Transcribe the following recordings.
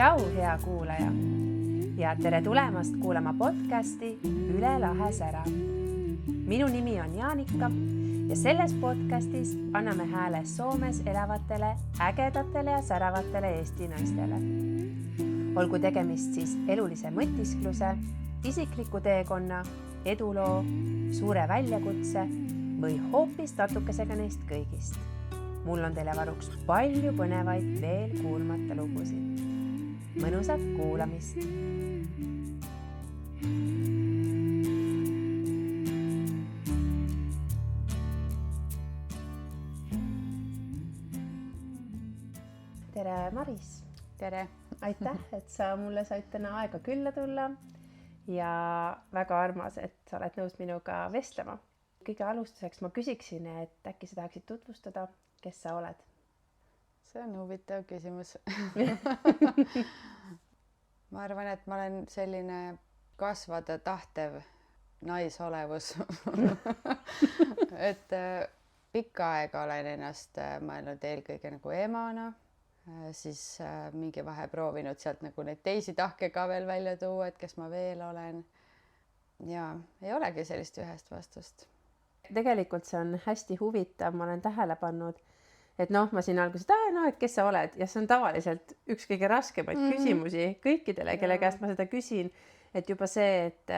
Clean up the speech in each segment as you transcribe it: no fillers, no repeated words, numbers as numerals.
Tšau, hea kuulaja ja tere tulemast kuulama podcasti Üle lahe sära. Minu nimi on Jaanika ja selles podcastis anname hääle Soomes elavatele ägedatele ja säravatele Eesti naistele. Olgu tegemist siis elulise mõtiskluse, isikliku teekonna, eduloo, suure väljakutse või hoopis natukesega neist kõigist. Mul on teile varuks palju põnevaid veel kuulmata lugusid. Mõnusat kuulamist! Tere, Maris! Tere! Aitäh, et sa mulle said täna aega külla tulla ja väga armas, et sa oled nõus minuga vestlema. Kõige alustuseks ma küsiksin, et äkki sa tahaksid tutvustada, kes sa oled? See on huvitav küsimus. Ma arvan, et ma olen selline kasvada tahtev naisolevus. Et pikka aega olen ennast mõelnud eelkõige nagu emana, siis mingi vahe proovinud sealt nagu neid teisi tahke ka veel välja tuua, et kes ma veel olen. Ja ei olegi sellist ühest vastust. Tegelikult see on hästi huvitav, ma olen tähele pannud, et ma siin alguses, et kes sa oled ja see on tavaliselt üks kõige raskemaid küsimusi kõikidele, kelle käest ma seda küsin, et juba see, et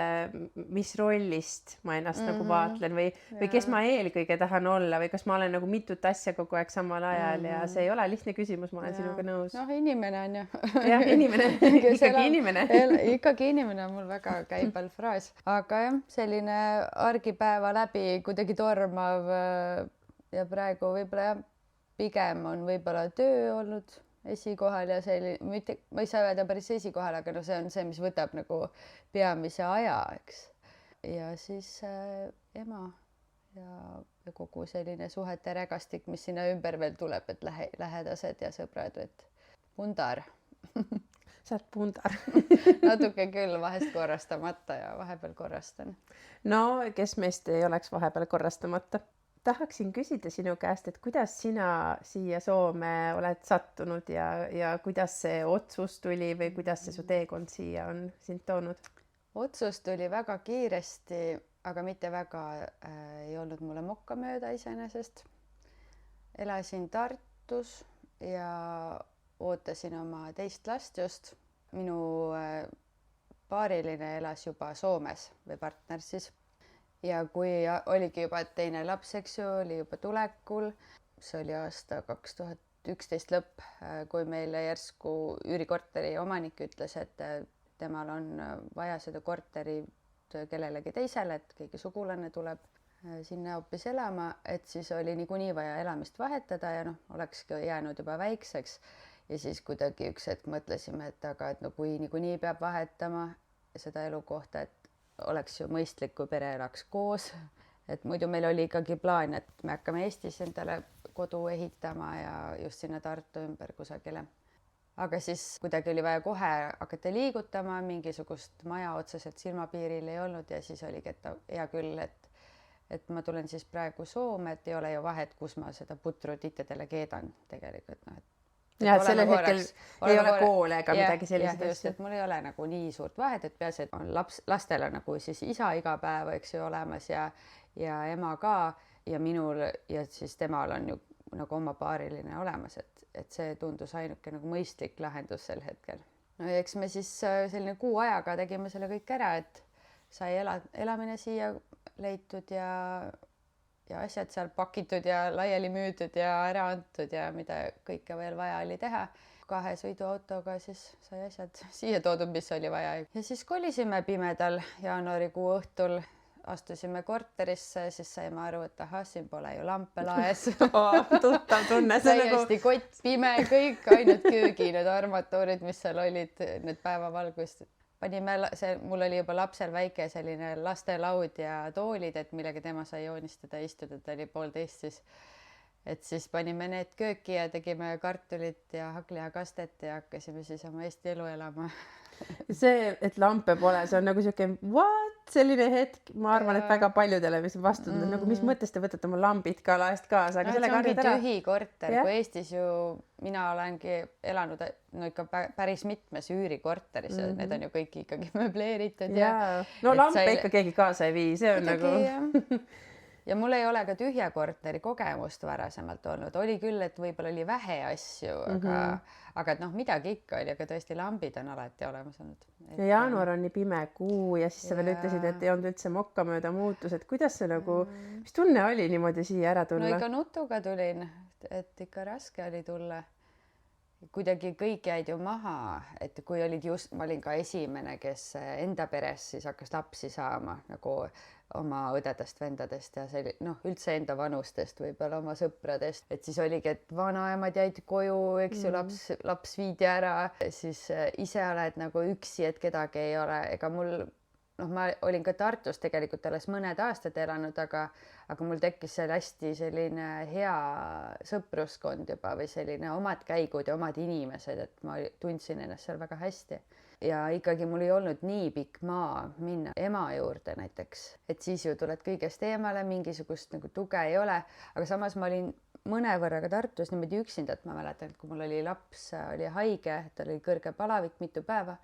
mis rollist ma ennast nagu vaatlen või kes ma eelkõige tahan olla või kas ma olen nagu mitut asja kogu aeg samal ajal ja see ei ole lihtne küsimus, ma olen sinuga nõus. Inimene on ju. Jah, inimene, ikkagi inimene. Ikkagi inimene on mul väga käibel fraas, aga jah, selline argipäeva läbi kuidagi tormav ja praegu võib-olla pigem on võib-olla töö olnud esikohal ja mitte, ma ei saa öelda päris esikohal, aga see on see, mis võtab nagu peamise aja, eks. Ja siis ema ja kogu selline suhete rägastik, mis sinna ümber veel tuleb, et lähedased ja sõbrad, et pundar. Sa oled pundar. Natuke küll vahest korrastamata ja vahepeal korrastan. No, kes meist ei oleks vahepeal korrastamata? Tahaksin küsida sinu käest, et kuidas sina siia Soome oled sattunud ja kuidas see otsus tuli või kuidas see su teekond siia on sind toonud? Otsus tuli väga kiiresti, aga mitte väga ei olnud mulle mokka mööda iseenesest. Elasin Tartus ja ootasin oma teist last just. Minu paariline elas juba Soomes või partner siis. Ja kui oligi juba teine laps, eks ju, oli juba tulekul, see oli aasta 2011 lõpp, kui meile järsku üürikorteri omanik ütles, et temal on vaja seda korterit kellelegi teisele, et keegi sugulane tuleb sinna hoopis elama, et siis oli niikuinii vaja elamist vahetada ja olekski jäänud juba väikseks. Ja siis kuidagi üks hetk mõtlesime, et kui niikuinii peab vahetama seda elukohta, et oleks ju mõistlik, kui pere elaks koos, et muidu meil oli ikkagi plaan, et me hakkame Eestis endale kodu ehitama ja just sinna Tartu ümber kusagile. Aga siis kuidagi oli vaja kohe hakata liigutama, mingisugust maja otseselt silmapiiril ei olnud ja siis oligi, et hea küll, et ma tulen siis praegu Soome, et ei ole ju vahet, kus ma seda putru titedele keedan tegelikult. Ja, et sellel hetkel ei ole koole ega midagi sellised asjad. Et mul ei ole nagu nii suurt vahet, et peas, et on lastel on nagu siis isa iga päev, eks ju, olemas ja ema ka ja minul ja siis temal on ju nagu oma paariline olemas, et see tundus ainuke nagu mõistlik lahendus sel hetkel. No eks me siis selline kuu ajaga tegime selle kõik ära, et sai elamine siia leitud ja asjad seal pakitud ja laiali müüdud ja ära antud ja mida kõike veel vaja oli teha. 2 sõiduautoga siis sai asjad siia toodud, mis oli vaja. Ja siis kolisime pimedal jaanuarikuu õhtul, astusime korterisse, siis saime aru, et siin pole ju lampe laes. Tuttav tunne. Täiesti kott pime, kõik ainult köögi, need armatuurid, mis seal olid, need päevavalgust. Mul oli juba lapsel väike selline lastelaud ja toolid, et millega tema sai joonistada ja istuda, ta oli 1,5 siis. Et siis panime need kööki ja tegime kartulit ja haklihakastet ja hakkasime siis oma Eesti elu elama. See, et lampe pole, see on nagu siuke what? selline hetk, ma arvan, et väga paljudele, mis vastu nagu mis mõttes te võtate oma lambid ka laest kaasa, aga sellega harjud ära. Tühi korter, kui Eestis ju mina olengi elanud no ikka päris mitmes üürikorteris ja need on ju kõik ikkagi möbleeritud. No lampe ikka keegi kaasa ei vii, see on nagu... Ja mul ei ole ka tühja korteri kogemust varasemalt olnud. Oli küll, et võib-olla oli vähe asju, aga noh, midagi ikka oli, aga tõesti lambid on alati olemas olnud. Ja jaanuar on nii pime kuu ja siis sa veel ütlesid, et ei olnud üldse mokkamööda muutus, et kuidas see nagu, mis tunne oli niimoodi siia ära tulla? No ikka nutuga tulin, et ikka raske oli tulla. Kuidagi kõik jäid ju maha, et kui olid just, ma olin ka esimene, kes enda peres siis hakkas lapsi saama nagu oma õdedest, vendadest ja see üldse enda vanustest, võib-olla oma sõpradest, et siis oligi, et vanaemad jäid koju, eks ju, laps viidi ära, siis ise oled nagu üksi, et kedagi ei ole, ega mul ma olin ka Tartus tegelikult alles mõned aastad elanud, aga mul tekkis seal hästi selline hea sõpruskond juba või selline omad käigud ja omad inimesed, et ma tundsin ennast seal väga hästi. Ja ikkagi mul ei olnud nii pikk maa minna ema juurde näiteks, et siis ju tuled kõigest eemale, mingisugust nagu tuge ei ole, aga samas ma olin mõnevõrra ka Tartus niimoodi üksinda, et ma mäletan, et kui mul oli laps, oli haige, tal oli kõrge palavik mitu päeva,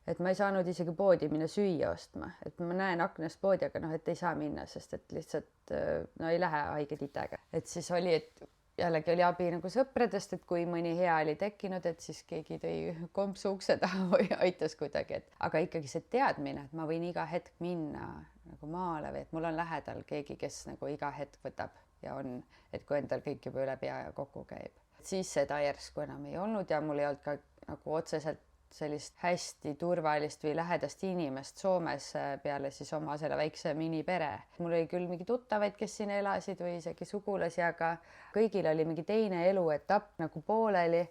et ma ei saanud isegi poodi minna süüa ostma, et ma näen aknast poodi, aga et ei saa minna, sest et lihtsalt ei lähe haige titega. Et siis oli, et jällegi oli abi nagu sõpradest, et kui mõni hea oli tekkinud, et siis keegi tõi kompsu ukse taha või aitas kuidagi, aga ikkagi see teadmine, et ma võin iga hetk minna nagu maale või et mul on lähedal keegi, kes nagu iga hetk võtab ja on, et kui endal kõik juba üle pea ja kokku käib. Siis seda järsku enam ei olnud ja mul ei olnud ka nagu otseselt sellist hästi turvalist või lähedast inimest Soomes peale siis oma selle väikse minipere. Mul oli küll mingi tuttavaid, kes siin elasid või isegi sugulasi, aga kõigil oli mingi teine eluetapp nagu pooleli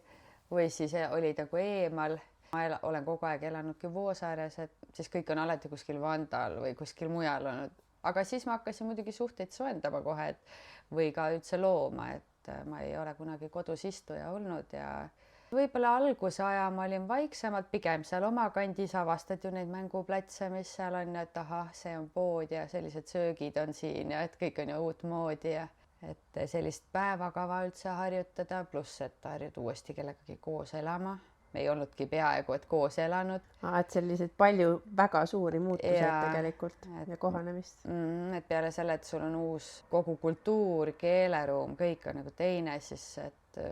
või siis olid nagu eemal. Ma olen kogu aeg elanudki Voosaares, et siis kõik on alati kuskil Vandal või kuskil mujal olnud. Aga siis ma hakkasin muidugi suhteid soendama kohe või ka üldse looma, et ma ei ole kunagi kodus istuja olnud ja võib-olla alguse aja ma olin vaiksemalt, pigem seal oma kandis avastad ju neid mänguplatse, mis seal on, et ahah, see on pood ja sellised söögid on siin ja et kõik on ju uut moodi ja et sellist päevakava üldse harjutada, pluss et harjud uuesti kellegagi koos elama. Me ei olnudki peaaegu, et koos elanud. Et sellised palju väga suuri muutused tegelikult ja kohanemist. Et peale selle, et sul on uus kogu kultuur, keeleruum, kõik on nagu teine, siis et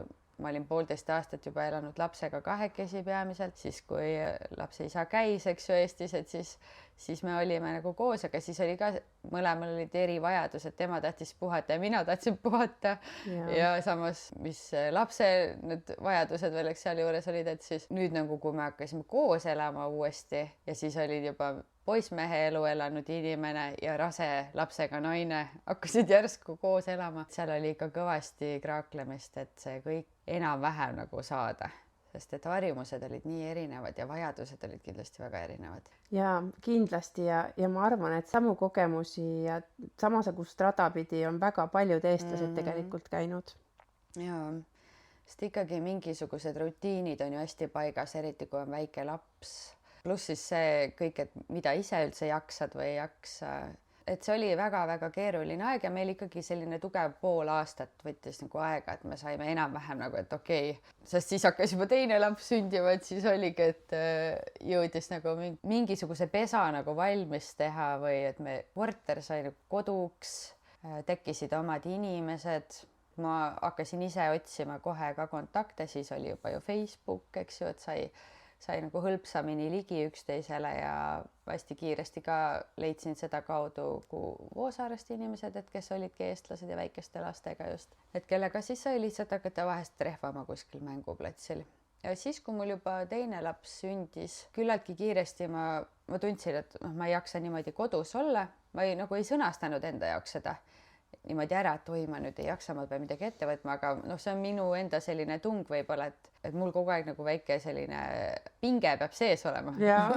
ma olin 1,5 aastat juba elanud lapsega kahekesi peamiselt, siis kui lapse isa käis, eks ju, Eestis, et siis me olime nagu koos, aga siis oli ka, mõlemal olid erivajadused, tema tahtis puhata ja mina tahtsin puhata ja samas, mis lapse need vajadused veel, eks sealjuures olid, et siis nüüd nagu, kui me hakkasime koos elama uuesti ja siis olid juba poissmehe elu elanud inimene ja rase lapsega naine hakkasid järsku koos elama. Seal oli ikka kõvasti kraaklemist, et see kõik enam-vähem nagu saada, sest et harjumused olid nii erinevad ja vajadused olid kindlasti väga erinevad. Ja kindlasti ja ma arvan, et samu kogemusi ja samasugust rada pidi on väga paljud eestlased tegelikult käinud. Jaa, sest ikkagi mingisugused rutiinid on ju hästi paigas, eriti kui on väike laps. Pluss siis see kõik, et mida ise üldse jaksad või ei jaksa. Et see oli väga-väga keeruline aeg ja meil ikkagi selline tugev 5 aastat võttis nagu aega, et me saime enam-vähem nagu, et okei. Sest siis hakkas juba teine laps sündima, et siis oligi, et jõudis nagu mingisuguse pesa nagu valmis teha või et me korter sai nagu koduks, tekkisid omad inimesed. Ma hakkasin ise otsima kohe ka kontakte, siis oli juba ju Facebook, eks ju, et sai nagu hõlpsamini ligi üksteisele ja hästi kiiresti ka leidsin seda kaudu Voosaarest inimesed, et kes olidki eestlased ja väikeste lastega just. Et kellega siis sai lihtsalt hakata vahest trehvama kuskil mänguplatsil. Ja siis, kui mul juba teine laps sündis, küllaltki kiiresti ma tundsin, et ma ei jaksa niimoodi kodus olla. Ma nagu ei sõnastanud enda jaoks seda niimoodi ära, et oi, ma nüüd ei jaksa, ma pean midagi ette võtma, aga see on minu enda selline tung võib-olla, et mul kogu aeg nagu väike selline pinge peab sees olema. Ja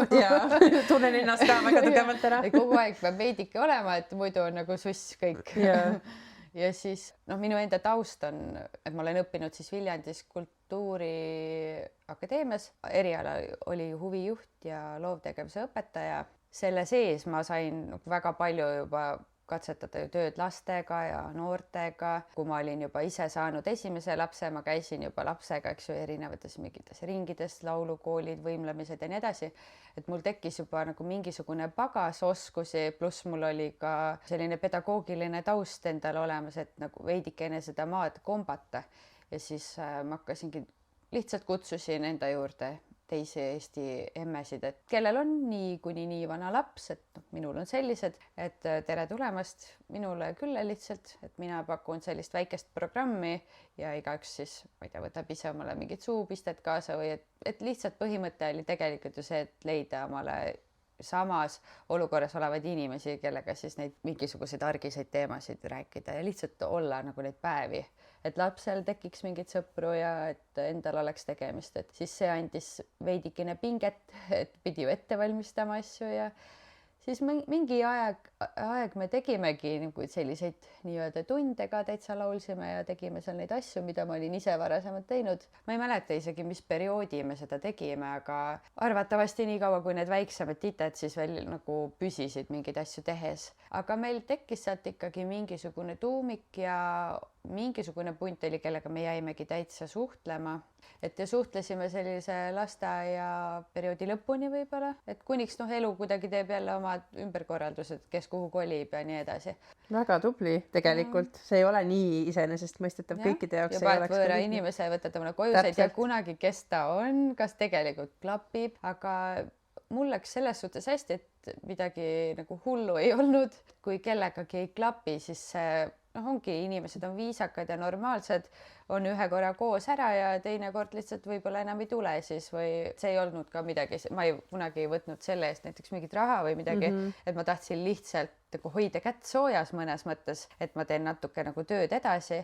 tunnen ennast ka väga tugevalt ära. Kogu aeg peab veidike olema, et muidu on nagu suss kõik. Ja siis minu enda taust on, et ma olen õppinud siis Viljandis Kultuuriakadeemias. Eriala oli huvijuht ja loovtegevuse õpetaja. selle sees ma sain väga palju juba katsetada ju tööd lastega ja noortega. Kui ma olin juba ise saanud esimese lapse, ma käisin juba lapsega, eks ju, erinevates mingites ringides, laulukoolid, võimlemised ja nii edasi. Et mul tekkis juba nagu mingisugune pagas oskusi, pluss mul oli ka selline pedagoogiline taust endal olemas, et nagu veidikene seda maad kombata. Ja siis ma hakkasingi, lihtsalt kutsusin enda juurde teisi Eesti emmesid, et kellel on nii vana laps, et minul on sellised, et tere tulemast minule külla lihtsalt, et mina pakun sellist väikest programmi ja igaüks siis, ma ei tea, võtab ise omale mingid suupisted kaasa või et lihtsalt põhimõte oli tegelikult ju see, et leida omale samas olukorras olevaid inimesi, kellega siis neid mingisuguseid argiseid teemasid rääkida ja lihtsalt olla nagu neid päevi, et lapsel tekiks mingeid sõpru ja et endal oleks tegemist, et siis see andis veidikene pinget, et pidi ju ette valmistama asju ja siis mingi aeg me tegimegi nagu selliseid nii-öelda tunde ka täitsa laulsime ja tegime seal neid asju, mida ma olin ise varasemalt teinud. Ma ei mäleta isegi, mis perioodi me seda tegime, aga arvatavasti nii kaua, kui need väiksemad tited siis veel nagu püsisid mingeid asju tehes. Aga meil tekkis sealt ikkagi mingisugune tuumik ja mingisugune punt oli, kellega me jäimegi täitsa suhtlema. Et ja suhtlesime sellise lasteaia perioodi lõpuni võib-olla, et kuniks elu kuidagi teeb jälle omad ümberkorraldused, kes kuhu kolib ja nii edasi. Väga tubli tegelikult, see ei ole nii iseenesestmõistetav kõikide jaoks. Juba et võõra inimese võtate mulle koju, sa ei tea kunagi, kes ta on, kas tegelikult klapib, aga mul läks selles suhtes hästi, et midagi nagu hullu ei olnud. Kui kellegagi ei klapi, siis see ongi, inimesed on viisakad ja normaalsed, on ühe korra koos ära ja teine kord lihtsalt võib-olla enam ei tule siis või see ei olnud ka midagi, ma kunagi ei võtnud selle eest näiteks mingit raha või midagi, et ma tahtsin lihtsalt nagu hoida kätt soojas mõnes mõttes, et ma teen natuke nagu tööd edasi,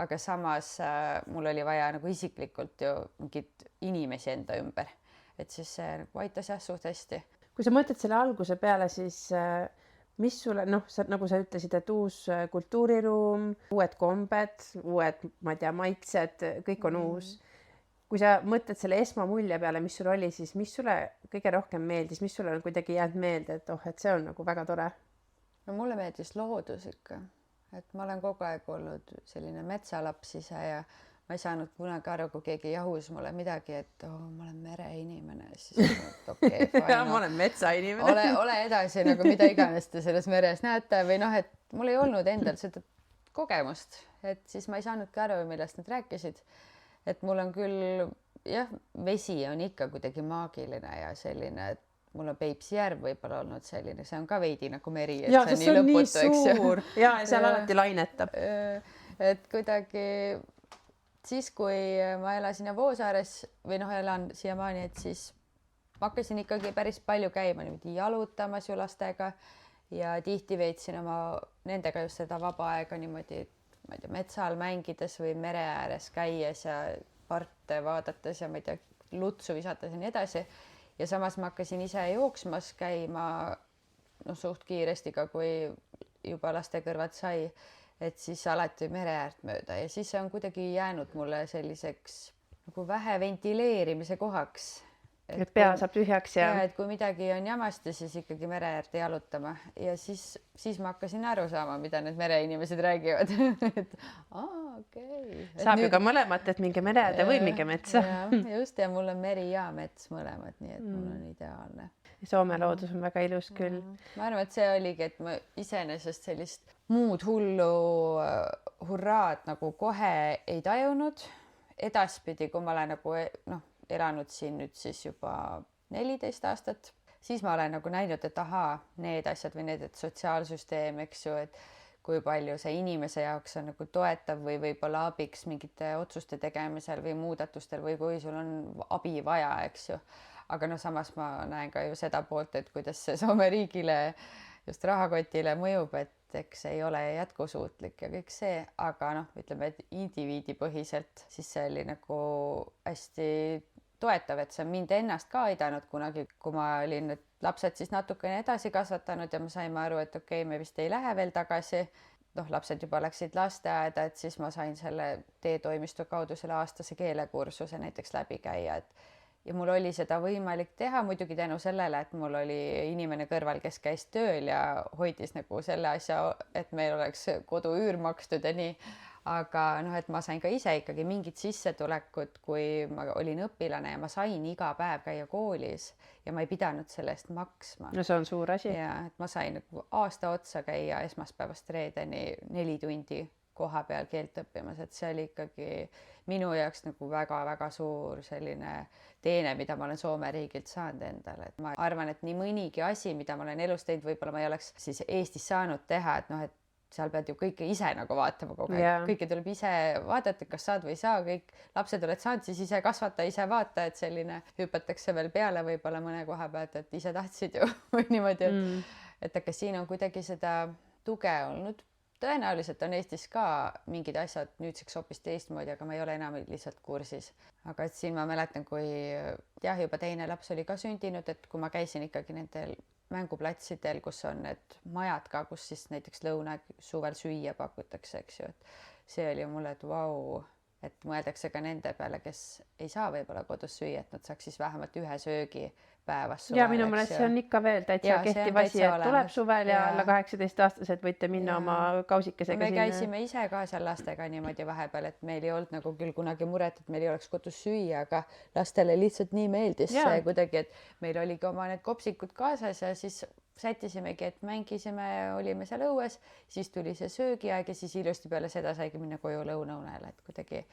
aga samas mul oli vaja nagu isiklikult ju mingit inimesi enda ümber, et siis see nagu aitas jah suht hästi. Kui sa mõtled selle alguse peale, siis mis sulle, nagu sa ütlesid, et uus kultuuriruum, uued kombed, uued, ma ei tea, maitsed, kõik on uus. Kui sa mõtled selle esmamulje peale, mis sul oli, siis mis sulle kõige rohkem meeldis, mis sulle on kuidagi jäänud meelde, et et see on nagu väga tore? No mulle meeldis loodus ikka, et ma olen kogu aeg olnud selline metsalaps ise ja ma ei saanud kunagi aru, kui keegi jahus mulle midagi, et ma olen mereinimene, siis okei, ja ma olen metsainimene. Ole edasi nagu mida iganes te selles meres näete või et mul ei olnud endal seda kogemust, et siis ma ei saanudki aru, millest nad rääkisid. Et mul on küll, jah, vesi on ikka kuidagi maagiline ja selline, et mul on Peipsi järv võib-olla olnud selline, see on ka veidi nagu meri, et ja, see on nii lõputu, eks ju. Ja seal alati lainetab. Et kuidagi siis, kui ma elasin Voosaares või elan siiamaani, et siis ma hakkasin ikkagi päris palju käima niimoodi jalutamas ju lastega ja tihti veetsin nendega just seda vaba aega niimoodi, ma ei tea, metsal mängides või mere ääres käies ja parte vaadates ja ma ei tea, lutsu visates ja nii edasi. Ja samas ma hakkasin ise jooksmas käima suht kiiresti ka, kui juba laste kõrvad sai. Et siis alati mere äärt mööda ja siis on kuidagi jäänud mulle selliseks nagu vähe ventileerimise kohaks. Et pea saab tühjaks ja... Et kui midagi on jamasti, siis ikkagi mere äärde jalutama ja siis ma hakkasin aru saama, mida need mereinimesed räägivad. Et okei. Saab ju ka mõlemat, et minge mere äärde või minge metsa. Just ja mul on meri ja mets mõlemad, nii et mul on ideaalne. Soome loodus on väga ilus küll. Ma arvan, et see oligi, et ma iseenesest sellist muud hullu hurraad nagu kohe ei tajunud. Edaspidi, kui ma olen nagu elanud siin nüüd siis juba 14 aastat, siis ma olen nagu näinud, et need asjad või need sotsiaalsüsteem, eks ju, et kui palju see inimese jaoks on nagu toetav või võib-olla abiks mingite otsuste tegemisel või muudatustel või kui sul on abi vaja, eks ju. Aga samas ma näen ka ju seda poolt, et kuidas see Soome riigile just rahakotile mõjub, et eks ei ole jätkusuutlik ja kõik see, aga ütleme, et indiviidipõhiselt siis see oli nagu hästi toetav, et see on mind ennast ka aidanud kunagi, kui ma olin need lapsed siis natukene edasi kasvatanud ja me saime aru, et okei, me vist ei lähe veel tagasi. Lapsed juba läksid lasteaeda, et siis ma sain selle teetoimistu kaudu selle aastase keelekursuse näiteks läbi käia, ja mul oli seda võimalik teha muidugi tänu sellele, et mul oli inimene kõrval, kes käis tööl ja hoidis nagu selle asja, et meil oleks koduüür makstud ja nii. Aga noh, et ma sain ka ise ikkagi mingit sissetulekut, kui ma olin õpilane ja ma sain iga päev käia koolis ja ma ei pidanud selle eest maksma. No see on suur asi. Ja et ma sain nagu aasta otsa käia esmaspäevast reedeni 4 tundi koha peal keelt õppimas, et see oli ikkagi minu jaoks nagu väga-väga suur selline teene, mida ma olen Soome riigilt saanud endale. Et ma arvan, et nii mõnigi asi, mida ma olen elus teinud, võib-olla ma ei oleks siis Eestis saanud teha, et noh, et seal pead ju kõike ise nagu vaatama kogu aeg. Kõike tuleb ise vaadata, kas saad või ei saa, kõik lapsed oled saanud, siis ise kasvata, ise vaata, et selline hüpatakse veel peale võib-olla mõne koha pealt, et ise tahtsid ju või niimoodi, et aga siin on kuidagi seda tuge olnud. Tõenäoliselt on Eestis ka mingid asjad nüüdseks hoopis teistmoodi, aga ma ei ole enam lihtsalt kursis. Aga et siin ma mäletan, kui juba teine laps oli ka sündinud, et kui ma käisin ikkagi nendel mänguplatsidel, kus on need majad ka, kus siis näiteks suvel süüa pakutakse, eks ju, et see oli mulle, et vau, et mõeldakse ka nende peale, kes ei saa võib-olla kodus süüa, et nad saaks siis vähemalt ühe söögi päevas suvel. Ja minu meelest see on ikka veel täitsa kehtiv asi, et tuleb suvel ja alla 18-aastased võite minna oma kausikesega me käisime ise ka seal lastega niimoodi vahepeal, et meil ei olnud nagu küll kunagi muret, et meil ei oleks kodus süüa, aga lastele lihtsalt nii meeldis see kuidagi, et meil oligi oma need kopsikud kaasas ja siis sättisimegi, et mängisime, olime seal õues, siis tuli see söögiaeg ja siis ilusti peale seda saigi minna koju lõunaunele, et kuidagi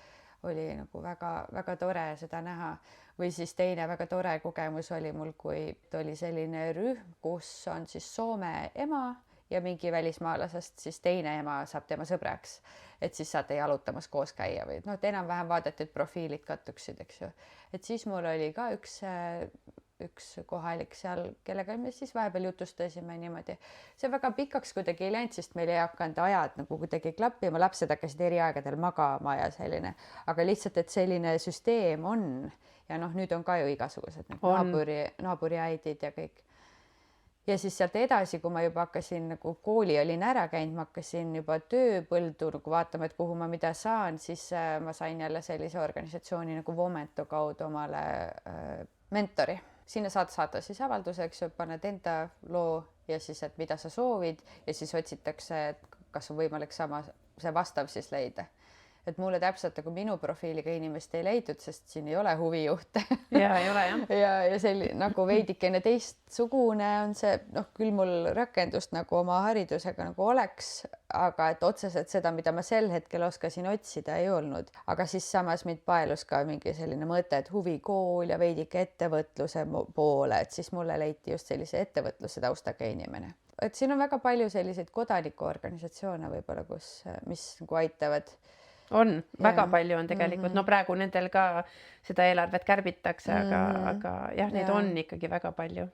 oli nagu väga tore seda näha. Või siis teine väga tore kogemus oli mul, kui oli selline rühm, kus on siis Soome ema ja mingi välismaalasest siis teine ema saab tema sõbraks, et siis saate jalutamas koos käia või noh, et enam-vähem vaadati, et profiilid kattuksid, eks ju. Et siis mul oli ka üks kohalik seal, kellega me siis vahepeal jutustasime niimoodi. See väga pikaks kuidagi ei läinud, sest meil ei hakanud ajad nagu kuidagi klappima, lapsed hakkasid eri aegadel magama ja selline, aga lihtsalt, et selline süsteem on ja noh, nüüd on ka ju igasugused naaburiäidid ja kõik. Ja siis sealt edasi, kui ma juba hakkasin nagu kooli olin ära käinud, ma hakkasin juba tööpõldu nagu vaatama, et kuhu ma mida saan, siis ma sain jälle sellise organisatsiooni nagu Momento kaudu omale mentori. Sinna saad saada siis avalduseks, paned enda loo ja siis, et mida sa soovid ja siis otsitakse, et kas on võimalik see vastav siis leida. Et mulle täpselt nagu minu profiiliga inimest ei leidnud, sest siin ei ole huvijuhte. Ja ei ole jah. Ja selline nagu veidikene teistsugune on see, noh küll mul rakendust nagu oma haridusega nagu oleks, aga et otseselt seda, mida ma sel hetkel oskasin otsida, ei olnud. Aga siis samas mind paelus ka mingi selline mõte, et huvikool ja veidike ettevõtluse poole, et siis mulle leiti just sellise ettevõtluse taustaga inimene. Et siin on väga palju selliseid kodanikuorganisatsioone võib-olla, mis nagu aitavad. On, väga palju on tegelikult, no praegu nendel ka seda eelarvet kärbitakse, aga jah, neid on ikkagi väga palju.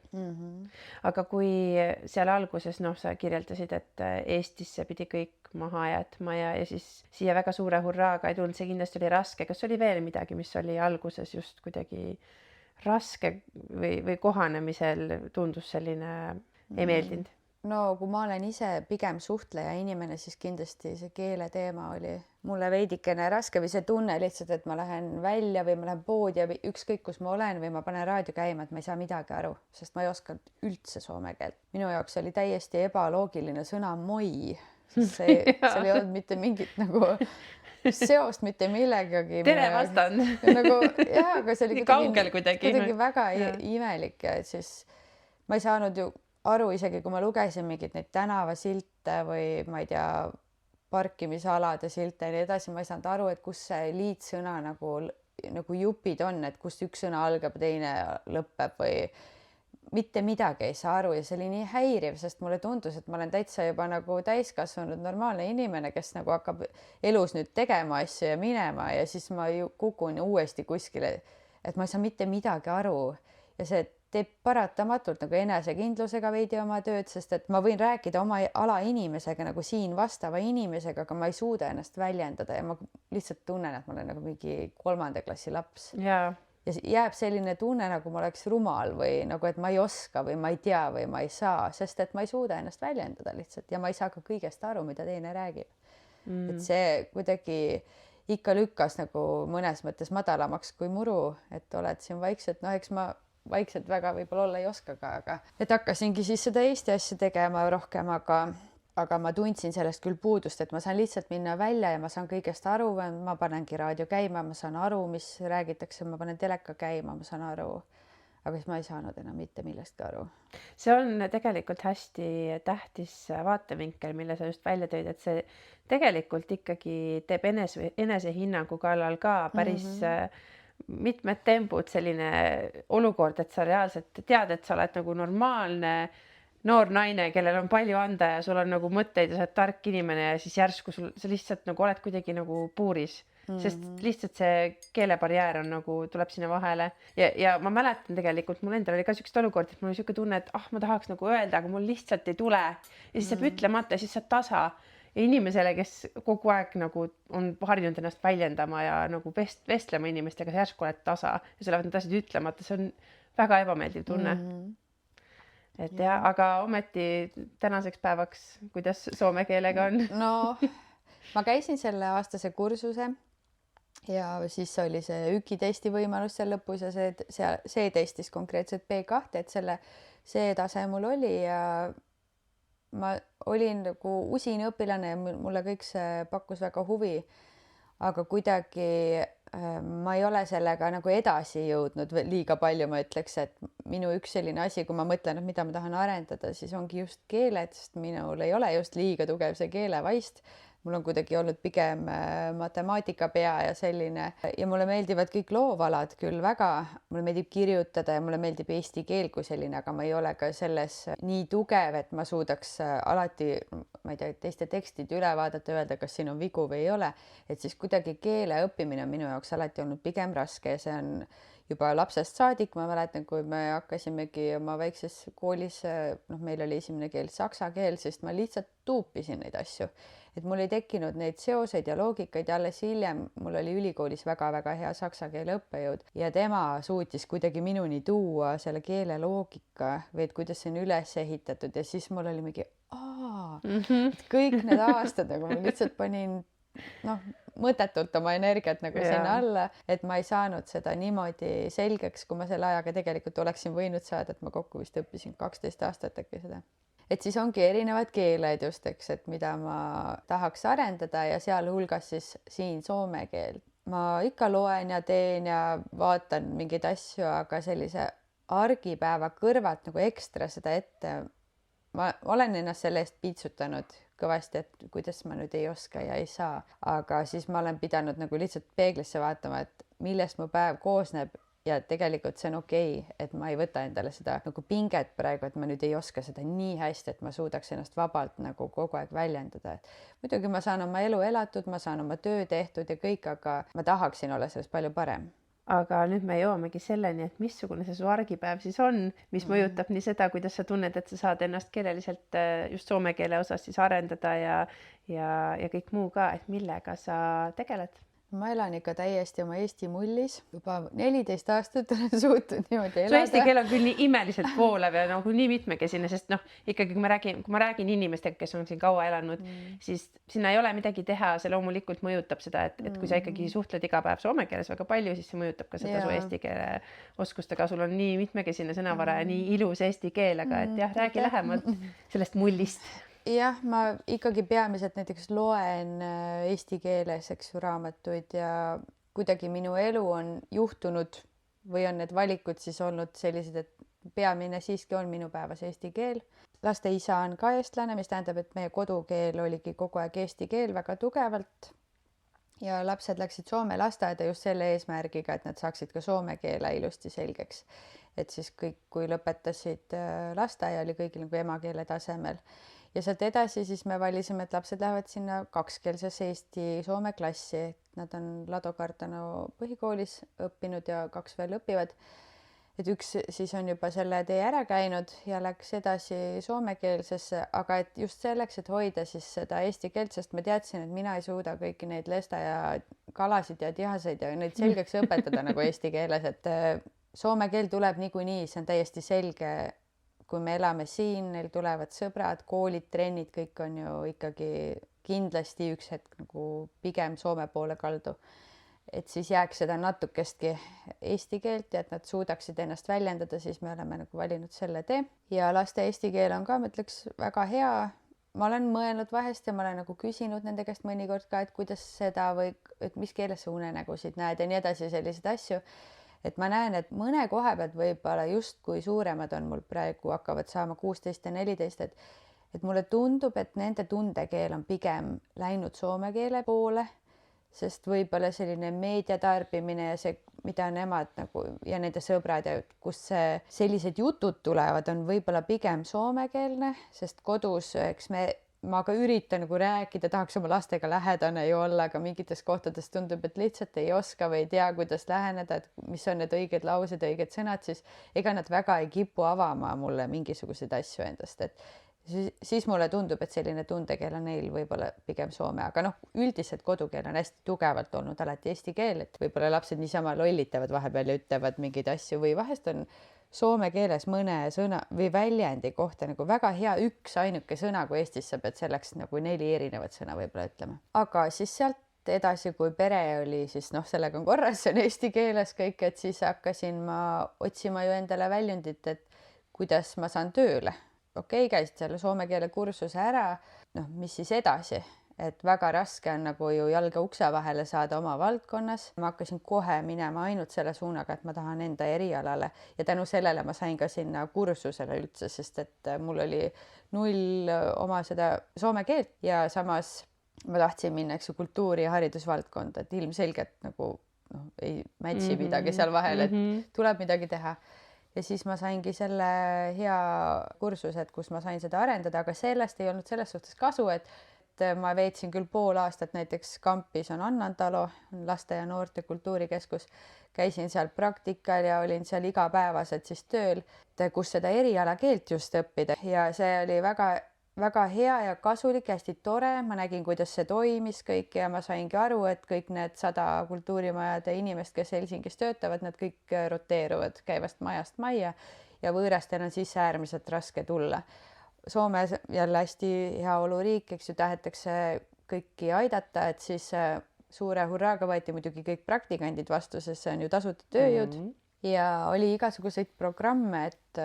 Aga kui seal alguses, noh, sa kirjeldasid, et Eestisse pidi kõik maha jätma ja siis siia väga suure hurraaga ei tulnud, see kindlasti oli raske. Kas oli veel midagi, mis oli alguses just kuidagi raske või kohanemisel tundus selline ei meeldinud? No kui ma olen ise pigem suhtleja inimene, siis kindlasti see keele teema oli mulle veidikene raske või see tunne lihtsalt, et ma lähen välja või ma lähen poodi ja ükskõik kus ma olen või ma panen raadio käima, et ma ei saa midagi aru, sest ma ei osanud üldse soome keelt. Minu jaoks oli täiesti ebaloogiline sõna moi, sest seal ei olnud mitte mingit nagu seost mitte millegagi. Tere vastan. Nagu, jah, aga see oli kuidagi väga imelik ja siis ma ei saanud ju aru isegi, kui ma lugesin mingid neid tänavasilte või ma ei tea, parkimisalade silte ja nii edasi, ma ei saanud aru, et kus see liitsõna nagu jupid on, et kust üks sõna algab, teine lõpeb või mitte midagi ei saa aru ja see oli nii häiriv, sest mulle tundus, et ma olen täitsa juba nagu täiskasvanud normaalne inimene, kes nagu hakkab elus nüüd tegema asju ja minema ja siis ma ju kukun uuesti kuskile, et ma ei saa mitte midagi aru ja see teeb paratamatult nagu enesekindlusega veidi oma tööd, sest et ma võin rääkida oma ala inimesega nagu siin vastava inimesega, aga ma ei suuda ennast väljendada ja ma lihtsalt tunnen, et ma olen nagu mingi 3. klassi laps. Ja jääb selline tunne, nagu ma oleks rumal või nagu, et ma ei oska või ma ei tea või ma ei saa, sest et ma ei suuda ennast väljendada lihtsalt ja ma ei saa ka kõigest aru, mida teine räägib. Et see kuidagi ikka lükkas nagu mõnes mõttes madalamaks kui muru, et oled siin vaikselt, noh, eks ma vaikselt väga võib-olla olla ei oska ka, aga et hakkasingi siis seda Eesti asja tegema rohkem, aga ma tundsin sellest küll puudust, et ma saan lihtsalt minna välja ja ma saan kõigest aru, ma panengi raadio käima, ma saan aru, mis räägitakse, ma panen teleka käima, ma saan aru, aga siis ma ei saanud enam mitte millestki aru. See on tegelikult hästi tähtis vaatevinkel, mille sa just välja tõid, et see tegelikult ikkagi teeb enesehinnangu kallal ka päris mitmed tempud, selline olukord, et sa reaalselt tead, et sa oled nagu normaalne noor naine, kellel on palju anda ja sul on nagu mõtteid ja sa oled tark inimene ja siis järsku sa lihtsalt nagu oled kuidagi nagu puuris, sest lihtsalt see keelebarjäär on nagu, tuleb sinna vahele ja ma mäletan tegelikult, mul endal oli ka siukest olukord, et mul oli siuke tunne, et ma tahaks nagu öelda, aga mul lihtsalt ei tule ja siis saab ütlemata ja siis saad tasa. Ja inimesele, kes kogu aeg nagu on harjunud ennast väljendama ja nagu vestlema inimestega, sa järsku oled tasa ja sa lähevad need asjad ütlemata, see on väga ebameeldiv tunne. Et jah, aga ometi tänaseks päevaks, kuidas soome keelega on? No, ma käisin selle aastase kursuse ja siis oli see ÜKI-testi võimalus seal lõpus ja see testis konkreetselt B2, et see tase mul oli ja ma olin nagu usin õpilane ja mulle kõik see pakkus väga huvi, aga kuidagi ma ei ole sellega nagu edasi jõudnud liiga palju, ma ütleks, et minu üks selline asi, kui ma mõtlen, et mida ma tahan arendada, siis ongi just keeled, sest minul ei ole just liiga tugev see keelevaist. Mul on kuidagi olnud pigem matemaatika pea ja selline ja mulle meeldivad kõik loovalad küll väga. Mulle meeldib kirjutada ja mulle meeldib eesti keel kui selline, aga ma ei ole ka selles nii tugev, et ma suudaks alati, ma ei tea, teiste tekstid üle vaadata ja öelda, kas siin on vigu või ei ole. Et siis kuidagi keele õppimine on minu jaoks alati olnud pigem raske ja see on juba lapsest saadik. Ma mäletan, kui me hakkasimegi oma väikses koolis, meil oli esimene keel saksa keel, sest ma lihtsalt tuupisin neid asju. Et mul ei tekkinud neid seoseid ja loogikaid ja alles hiljem mul oli ülikoolis väga-väga hea saksa keele õppejõud ja tema suutis kuidagi minuni tuua selle keele loogika või et kuidas see on üles ehitatud ja siis mul oli mingi et kõik need aastad nagu ma lihtsalt panin mõttetult oma energiat nagu sinna alla, et ma ei saanud seda niimoodi selgeks, kui ma selle ajaga tegelikult oleksin võinud saada, et ma kokku vist õppisin 12 aastat äkki seda. Et siis ongi erinevad keeled just, eks, et mida ma tahaks arendada ja sealhulgas siis siin soome keel. Ma ikka loen ja teen ja vaatan mingeid asju, aga sellise argipäeva kõrvalt nagu ekstra seda ette. Ma olen ennast selle eest piitsutanud kõvasti, et kuidas ma nüüd ei oska ja ei saa, aga siis ma olen pidanud nagu lihtsalt peeglisse vaatama, et millest mu päev koosneb. Ja tegelikult see on okei, et ma ei võta endale seda nagu pinget praegu, et ma nüüd ei oska seda nii hästi, et ma suudaks ennast vabalt nagu kogu aeg väljendada. Muidugi ma saan oma elu elatud, ma saan oma töö tehtud ja kõik, aga ma tahaksin olla sellest palju parem. Aga nüüd me jõuamegi selleni, et missugune see su argipäev siis on, mis mõjutab nii seda, kuidas sa tunned, et sa saad ennast keeleliselt just soome keele osas siis arendada ja kõik muu ka, et millega sa tegeled? Ma elan ikka täiesti oma Eesti mullis. Juba 14 aastat olen suutnud niimoodi elada. Su eesti keel on küll nii imeliselt voolav ja nagu nii mitmekesine, sest ikkagi kui ma räägin inimestega, kes on siin kaua elanud, siis sinna ei ole midagi teha. See loomulikult mõjutab seda, et kui sa ikkagi suhtled iga päev soome keeles väga palju, siis see mõjutab ka seda su eesti keele oskustega. Sul on nii mitmekesine sõnavara ja nii ilus eesti keel, aga et jah, räägi lähemalt sellest mullist. Jah, ma ikkagi peamiselt näiteks loen eesti keeles, eks ju, raamatuid ja kuidagi minu elu on juhtunud või on need valikud siis olnud sellised, et peamine siiski on minu päevas eesti keel. Laste isa on ka eestlane, mis tähendab, et meie kodukeel oligi kogu aeg eesti keel väga tugevalt ja lapsed läksid soome lasteaeda just selle eesmärgiga, et nad saaksid ka soome keele ilusti selgeks. Et siis kõik, kui lõpetasid lasteaia, oli kõigil nagu emakeele tasemel. Ja sealt edasi siis me valisime, et lapsed lähevad sinna kakskeelsesse eesti-soome klassi. Nad on Lado Kartano põhikoolis õppinud ja 2 veel õpivad. Et üks siis on juba selle tee ära käinud ja läks edasi soomekeelsesse, aga et just selleks, et hoida siis seda eesti keelt, sest ma teadsin, et mina ei suuda kõiki neid lesta ja kalasid ja tihaseid ja neid selgeks õpetada nagu eesti keeles, et soome keel tuleb niikuinii, see on täiesti selge. Kui me elame siin, neil tulevad sõbrad, koolid, trennid, kõik on ju ikkagi kindlasti üks hetk nagu pigem Soome poole kaldu. Et siis jääks seda natukestki eesti keelt ja et nad suudaksid ennast väljendada, siis me oleme nagu valinud selle tee. Ja laste eesti keel on ka, ma ütleks, väga hea. Ma olen mõelnud vahest ja ma olen nagu küsinud nende käest mõnikord ka, et kuidas seda või et mis keeles sa unenägusid näed ja nii edasi, selliseid asju. Et ma näen, et mõne koha pealt võib-olla justkui suuremad on mul praegu, hakkavad saama 16 ja 14, et mulle tundub, et nende tundekeel on pigem läinud soome keele poole, sest võib-olla selline meediatarbimine ja see, mida nemad nagu ja nende sõbrad ja kus sellised jutud tulevad, on võib-olla pigem soomekeelne, sest kodus, eks ma ka üritan nagu rääkida, tahaks oma lastega lähedane ju olla, aga mingites kohtades tundub, et lihtsalt ei oska või ei tea, kuidas läheneda, et mis on need õiged laused, õiged sõnad, siis ega nad väga ei kipu avama mulle mingisuguseid asju endast, et siis mulle tundub, et selline tundekeel on neil võib-olla pigem soome, aga noh, üldiselt kodukeel on hästi tugevalt olnud alati eesti keel, et võib-olla lapsed niisama lollitavad vahepeal ja ütlevad mingeid asju või vahest on soome keeles mõne sõna või väljendi kohta nagu väga hea üks ainuke sõna, kui Eestis sa pead selleks nagu 4 erinevat sõna võib-olla ütlema. Aga siis sealt edasi, kui pere oli, siis noh, sellega on korras, see on eesti keeles kõik, et siis hakkasin ma otsima ju endale väljundit, et kuidas ma saan tööle. Okei, käisid selle soome keele kursuse ära, noh, mis siis edasi, et väga raske on nagu ju jalga ukse vahele saada oma valdkonnas. Ma hakkasin kohe minema ainult selle suunaga, et ma tahan enda erialale ja tänu sellele ma sain ka sinna kursusele üldse, sest et mul oli 0 oma seda soome keelt ja samas ma tahtsin minna, eks ju, kultuuri- ja haridusvaldkonda, et ilmselgelt nagu noh, ei matchi midagi seal vahel, et tuleb midagi teha. Ja siis ma saingi selle hea kursused, kus ma sain seda arendada, aga sellest ei olnud selles suhtes kasu, et ma veetsin küll pool aastat näiteks Kampis on Annantalo, laste ja noorte kultuurikeskus. Käisin seal praktikal ja olin seal igapäevaselt siis tööl, kus seda eriala keelt just õppida ja see oli väga hea ja kasulik, hästi tore. Ma nägin, kuidas see toimis kõik ja ma saingi aru, et kõik need 100 kultuurimajade inimest, kes Helsingis töötavad, nad kõik roteeruvad käivast majast majja ja võõrastel on sisse äärmiselt raske tulla. Soomes jälle hästi heaoluriik, eks ju, tahetakse kõiki aidata, et siis suure hurraaga võeti muidugi kõik praktikandid vastu, sest see on ju tasuta tööjõud ja oli igasuguseid programme, et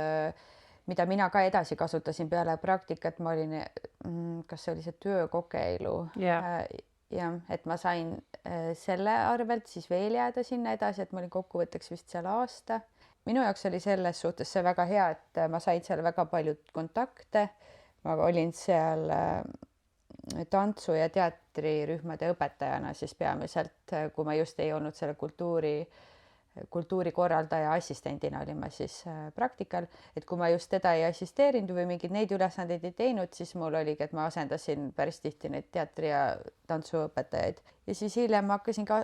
mida mina ka edasi kasutasin peale praktikat, ma olin, kas see oli see töökokeilu ja et ma sain selle arvelt siis veel jääda sinna edasi, et ma olin kokkuvõtteks vist seal aasta. Minu jaoks oli selles suhtes see väga hea, et ma sain seal väga palju kontakte. Ma olin seal tantsu- ja teatrirühmade õpetajana siis peamiselt, kui ma just ei olnud selle kultuurikorraldaja assistendina olin ma siis praktikal, et kui ma just teda ei assisteerinud või mingeid neid ülesandeid ei teinud, siis mul oligi, et ma asendasin päris tihti neid teatri- ja tantsuõpetajaid. Ja siis hiljem ma hakkasin ka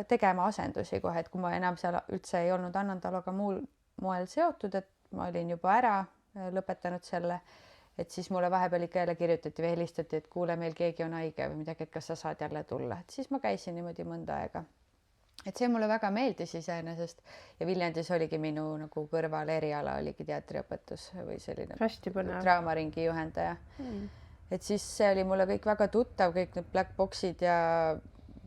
tegema asendusi kohe, et kui ma enam seal üldse ei olnud Annantaloga muul moel seotud, et ma olin juba ära lõpetanud selle, et siis mulle vahepeal ikka jälle kirjutati või helistati, et kuule, meil keegi on haige või midagi, et kas sa saad jälle tulla. Et siis ma käisin niimoodi mõnda aega. Et see mulle väga meeldis iseenesest ja Viljandis oligi minu nagu kõrval eriala oligi teatriõpetus või selline draamaringi juhendaja. Et siis see oli mulle kõik väga tuttav, kõik need black box'id ja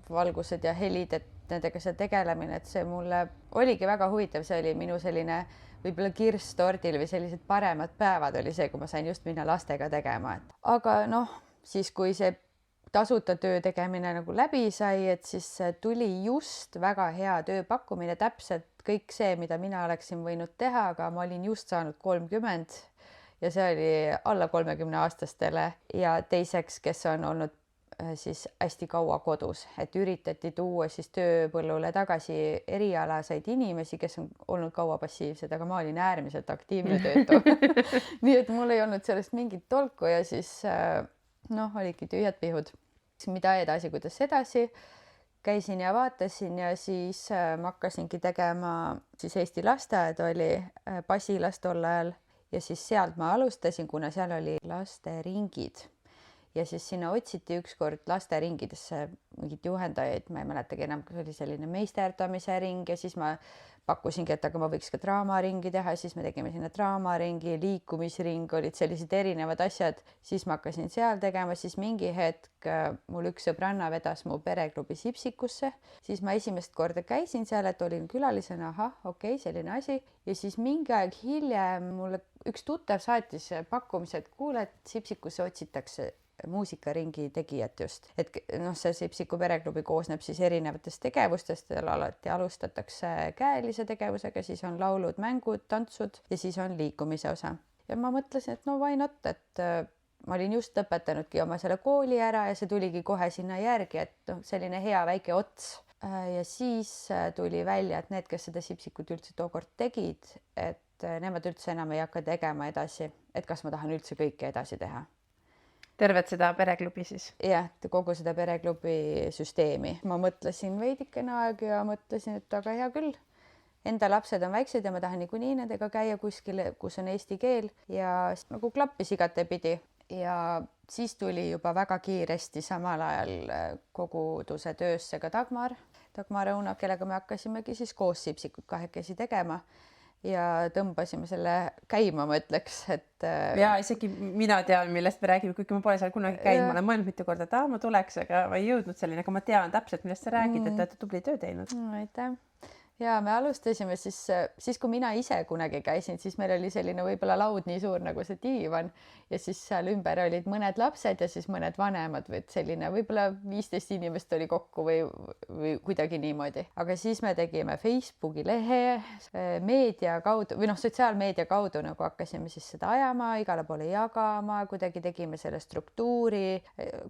valgused ja helid, et nendega see tegelemine, et see mulle oligi väga huvitav, see oli minu selline võib-olla kirss tordil või sellised paremad päevad oli see, kui ma sain just minna lastega tegema. Aga noh, siis kui see tasuta töö tegemine nagu läbi sai, et siis tuli just väga hea tööpakkumine, täpselt kõik see, mida mina oleksin võinud teha, aga ma olin just saanud 30 ja see oli alla 30-aastastele ja teiseks, kes on olnud siis hästi kaua kodus, et üritati tuua siis tööpõllule tagasi erialaseid inimesi, kes on olnud kaua passiivsed, aga ma olin äärmiselt aktiivne töötu. Nii et mul ei olnud sellest mingit tolku ja siis noh, olidki tühjad pihud. Mida edasi, kuidas edasi. Käisin ja vaatasin ja siis ma hakkasingi tegema, siis Eesti lasteaed oli Pasilas tol ajal ja siis sealt ma alustasin, kuna seal oli lasteringid. ja siis sinna otsiti ükskord lasteringidesse mingit juhendajaid, ma ei mäletagi enam, kas oli selline meisterdamise ring ja siis ma pakkusingi, et aga ma võiks ka draamaringi teha, siis me tegime sinna draamaringi, liikumisring, olid sellised erinevad asjad, siis ma hakkasin seal tegema, siis mingi hetk mul üks sõbranna vedas mu pereklubi Sipsikusse, siis ma esimest korda käisin seal, et olin külalisena, ahah, okei, selline asi ja siis mingi aeg hiljem mulle üks tuttav saatis pakkumise, et kuule, et Sipsikusse otsitakse muusikaringi tegijat just, et noh, see Sipsiku pereklubi koosneb siis erinevatest tegevustest, alati alustatakse käelise tegevusega, siis on laulud, mängud, tantsud ja siis on liikumise osa. Ja ma mõtlesin, et no why not, et ma olin just lõpetanudki oma selle kooli ära ja see tuligi kohe sinna järgi, et noh, selline hea väike ots. Ja siis tuli välja, et need, kes seda Sipsikut üldse tookord tegid, et nemad üldse enam ei hakka tegema edasi, et kas ma tahan üldse kõike edasi teha. Tervet seda pereklubi siis? Jah, kogu seda pereklubi süsteemi. Ma mõtlesin veidikene aega ja mõtlesin, et aga hea küll. Enda lapsed on väiksed ja ma tahan niikuinii nendega käia kuskil, kus on eesti keel ja nagu klappis igatepidi. Ja siis tuli juba väga kiiresti samal ajal koguduse töösse ka Dagmar Õuna, kellega me hakkasimegi siis koos Sipsikut kahekesi tegema. Ja tõmbasime selle käima, ma ütleks, et ja isegi mina tean, millest me räägime, kuigi ma pole seal kunagi käinud, ma olen mõelnud mitu korda, et ma tuleks, aga ma ei jõudnud selline, aga ma tean täpselt, millest sa räägid, et te olete tubli töö teinud. Aitäh. Ja me alustasime siis, kui mina ise kunagi käisin, siis meil oli selline võib-olla laud nii suur nagu see diivan ja siis seal ümber olid mõned lapsed ja siis mõned vanemad või selline võib-olla 15 inimest oli kokku või kuidagi niimoodi. Aga siis me tegime Facebooki lehe, meedia kaudu või noh, sotsiaalmeedia kaudu nagu hakkasime siis seda ajama, igale poole jagama, kuidagi tegime selle struktuuri,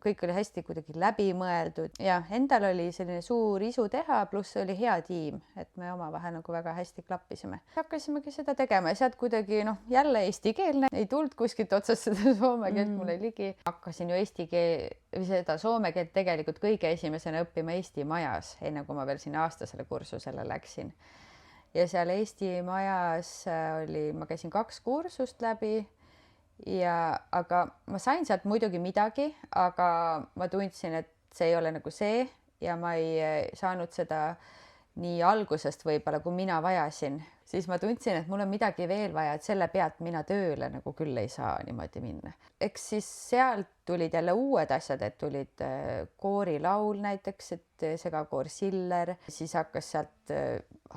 kõik oli hästi kuidagi läbimõeldud ja endal oli selline suur isu teha, pluss oli hea tiim, et me omavahel nagu väga hästi klappisime. Hakkasimegi seda tegema ja sealt kuidagi jälle eestikeelne, ei tulnud kuskilt otsast seda soome keelt mulle ligi. Hakkasin ju eesti keel või seda soome keelt tegelikult kõige esimesena õppima Eesti Majas, enne kui ma veel sinna aastasele kursusele läksin. Ja seal Eesti Majas ma käisin 2 kursust läbi aga ma sain sealt muidugi midagi, aga ma tundsin, et see ei ole nagu see ja ma ei saanud seda nii algusest võib-olla, kui mina vajasin, siis ma tundsin, et mul on midagi veel vaja, et selle pealt mina tööle nagu küll ei saa niimoodi minna. Eks siis sealt tulid jälle uued asjad, et tulid koorilaul näiteks, et segakoor Siller, siis hakkas sealt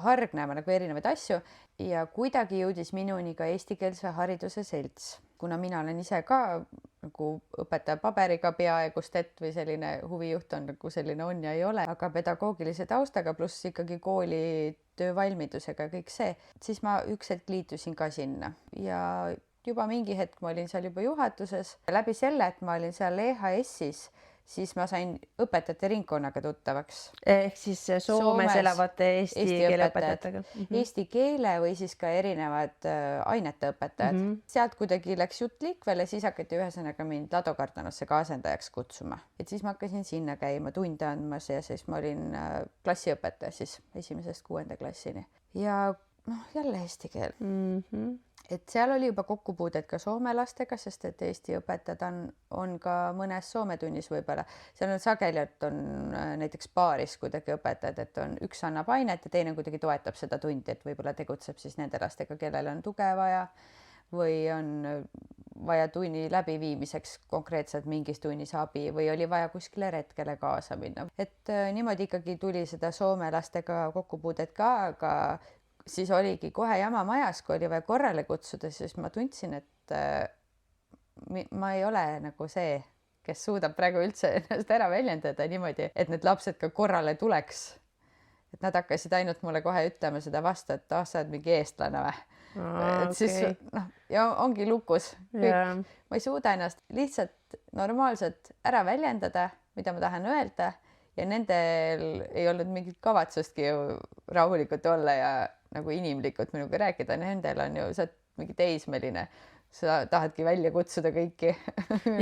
hargnema nagu erinevaid asju ja kuidagi jõudis minuni ka eestikeelse hariduse selts. Kuna mina olen ise ka nagu õpetaja paberiga peaaegust või selline huvijuht on nagu selline on ja ei ole, aga pedagoogilise taustaga pluss ikkagi kooli töövalmidusega kõik see, siis ma üks hetk liitusin ka sinna ja juba mingi hetk ma olin seal juba juhatuses. Läbi selle, et ma olin seal EHS-is, siis ma sain õpetajate ringkonnaga tuttavaks. Ehk siis Soomes elavate eesti keele õpetajatega. Eesti keele või siis ka erinevad ainete õpetajad. Sealt kuidagi läks jutt liikvele, siis hakati ühesõnaga mind Lado Kardanosse kaasendajaks kutsuma. Et siis ma hakkasin sinna käima tunde andmas ja siis ma olin klassiõpetaja siis 1.–6. klassini. Ja jälle eesti keel. Et seal oli juba kokkupuudet ka soome lastega, sest et eesti õpetajad on ka mõnes soome tunnis võib-olla. Seal on sageli, et on näiteks paaris kuidagi õpetajad, et on üks annab ainet ja teine kuidagi toetab seda tundi, et võib-olla tegutseb siis nende lastega, kellel on tuge vaja või on vaja tunni läbiviimiseks konkreetselt mingis tunnis abi või oli vaja kuskile retkele kaasa minna. Et niimoodi ikkagi tuli seda soome lastega kokkupuudet ka, aga siis oligi kohe jama majas, kui oli vaja korrale kutsuda, siis ma tundsin, et ma ei ole nagu see, kes suudab praegu üldse ennast ära väljendada niimoodi, et need lapsed ka korrale tuleks. Et nad hakkasid ainult mulle kohe ütlema seda vastu, et sa oled mingi eestlane või. Et siis ja ongi lukus. Yeah. Ma ei suuda ennast lihtsalt normaalselt ära väljendada, mida ma tahan öelda ja nendel ei olnud mingit kavatsustki ju rahulikult olla ja nagu inimlikult minuga rääkida, nendel on ju, sa oled mingi teismeline, sa tahadki välja kutsuda kõiki.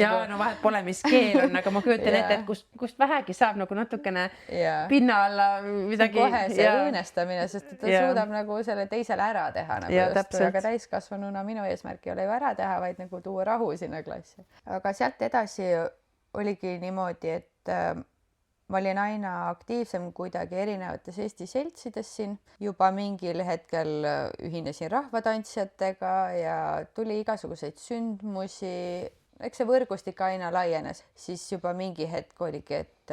Ja no vahet pole, mis keel on, aga ma kujutan ette, et kust vähegi saab nagu natukene pinna alla midagi. Kohe see õõnestamine, sest ta suudab nagu selle teisele ära teha. Aga täiskasvanuna minu eesmärk ei ole ju ära teha, vaid nagu tuua rahu sinna klassi. Aga sealt edasi oligi niimoodi, et ma olin aina aktiivsem kuidagi erinevates Eesti seltsides siin. Juba mingil hetkel ühinesin rahvatantsijatega ja tuli igasuguseid sündmusi. Eks see võrgustik aina laienes. Siis juba mingi hetk oligi, et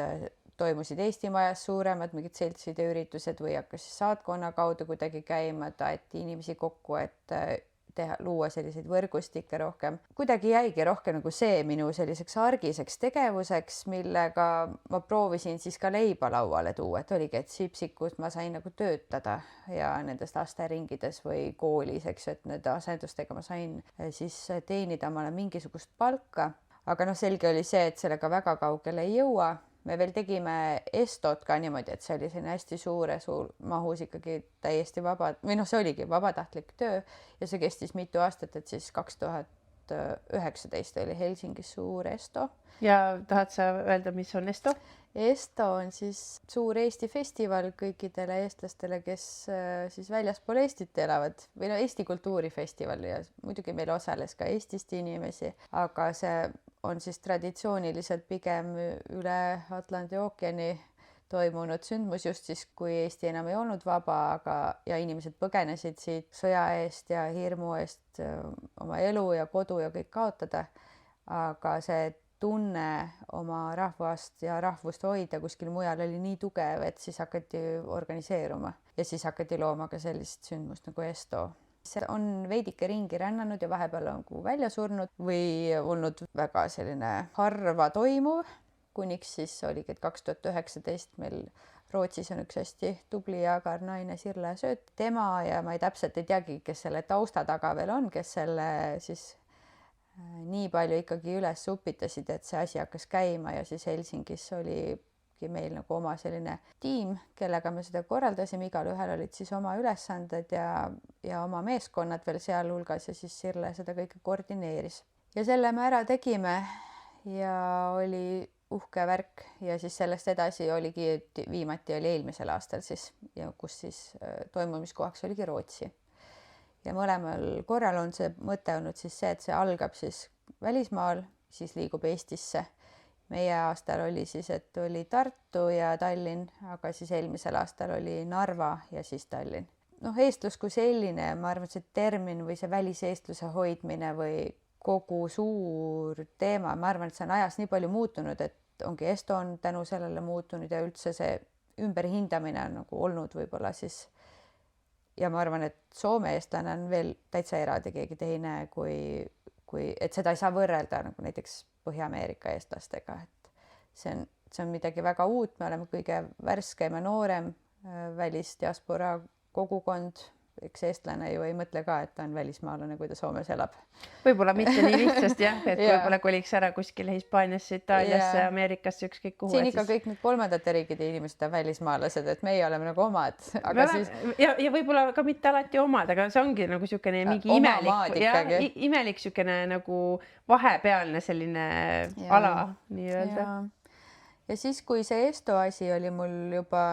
toimusid Eesti Majas suuremad mingid seltside üritused või hakkas saatkonna kaudu kuidagi käima, taeti inimesi kokku, et luua selliseid võrgustikke rohkem. Kuidagi jäigi rohkem nagu see minu selliseks argiseks tegevuseks, millega ma proovisin siis ka leiba lauale tuua, et oligi, et Sipsikus ma sain nagu töötada ja nendes lasteringides või koolis, eks ju, et nende asendustega ma sain siis teenida omale mingisugust palka. Aga selge oli see, et sellega väga kaugele ei jõua. Me veel tegime Estot ka niimoodi, et see oli selline hästi suures mahus ikkagi täiesti see oligi vabatahtlik töö ja see kestis mitu aastat, et siis 2019 oli Helsingis suur Esto. Ja tahad sa öelda, mis on Esto? Esto on siis suur Eesti festival kõikidele eestlastele, kes siis väljaspool Eestit elavad või Eesti kultuurifestival ja muidugi meil osales ka Eestist inimesi, aga see on siis traditsiooniliselt pigem üle Atlandi ookeani toimunud sündmus just siis, kui Eesti enam ei olnud vaba, ja inimesed põgenesid siit sõja eest ja hirmu eest oma elu ja kodu ja kõik kaotada. Aga see tunne oma rahvast ja rahvust hoida kuskil mujal oli nii tugev, et siis hakati organiseeruma ja siis hakati looma ka sellist sündmust nagu Esto. See on veidike ringi rännanud ja vahepeal on välja surnud või olnud väga selline harva toimuv, kuniks siis oligi, et 2019 meil Rootsis on üks hästi tubli ja agar naine Sirle Sööt. Tema ja ma täpselt ei teagi, kes selle tausta taga veel on, kes selle siis nii palju ikkagi üles upitasid, et see asi hakkas käima ja siis Helsingis oli meil nagu oma selline tiim, kellega me seda korraldasime, igalühel olid siis oma ülesanded ja oma meeskonnad veel sealhulgas ja siis Sirle seda kõike koordineeris. Ja selle me ära tegime ja oli uhke värk ja siis sellest edasi oligi, viimati oli eelmisel aastal siis, ja kus siis toimumiskohaks oligi Rootsi. Ja mõlemal korral on see mõte olnud siis see, et see algab siis välismaal, siis liigub Eestisse. Meie aastal oli siis, et oli Tartu ja Tallinn, aga siis eelmisel aastal oli Narva ja siis Tallinn. Eestlus kui selline, ma arvan, et see termin või see väliseestluse hoidmine või kogu suur teema, ma arvan, et see on ajas nii palju muutunud, et ongi Esto on tänu sellele muutunud ja üldse see ümberhindamine on nagu olnud võib-olla siis. Ja ma arvan, et Soome eestlane on veel täitsa eraldi keegi teine, et seda ei saa võrrelda nagu näiteks Põhja-Ameerika eestlastega, et see on midagi väga uut, me oleme kõige värskem ja noorem välisdiaspora kogukond, eks eestlane ju ei mõtle ka, et ta on välismaalane, kui ta Soomes elab. Võib-olla mitte nii lihtsasti jah, et võib-olla koliks ära kuskile Hispaaniasse, Itaaliasse, Ameerikasse, ükskõik kuhu. Siin ikka kõik need kolmandate riikide inimesed on välismaalased, et meie oleme nagu omad. Aga ja võib-olla ka mitte alati omad, aga see ongi nagu niisugune mingi imelik niisugune nagu vahepealne selline ala nii-öelda. Ja siis, kui see Esto asi oli mul juba,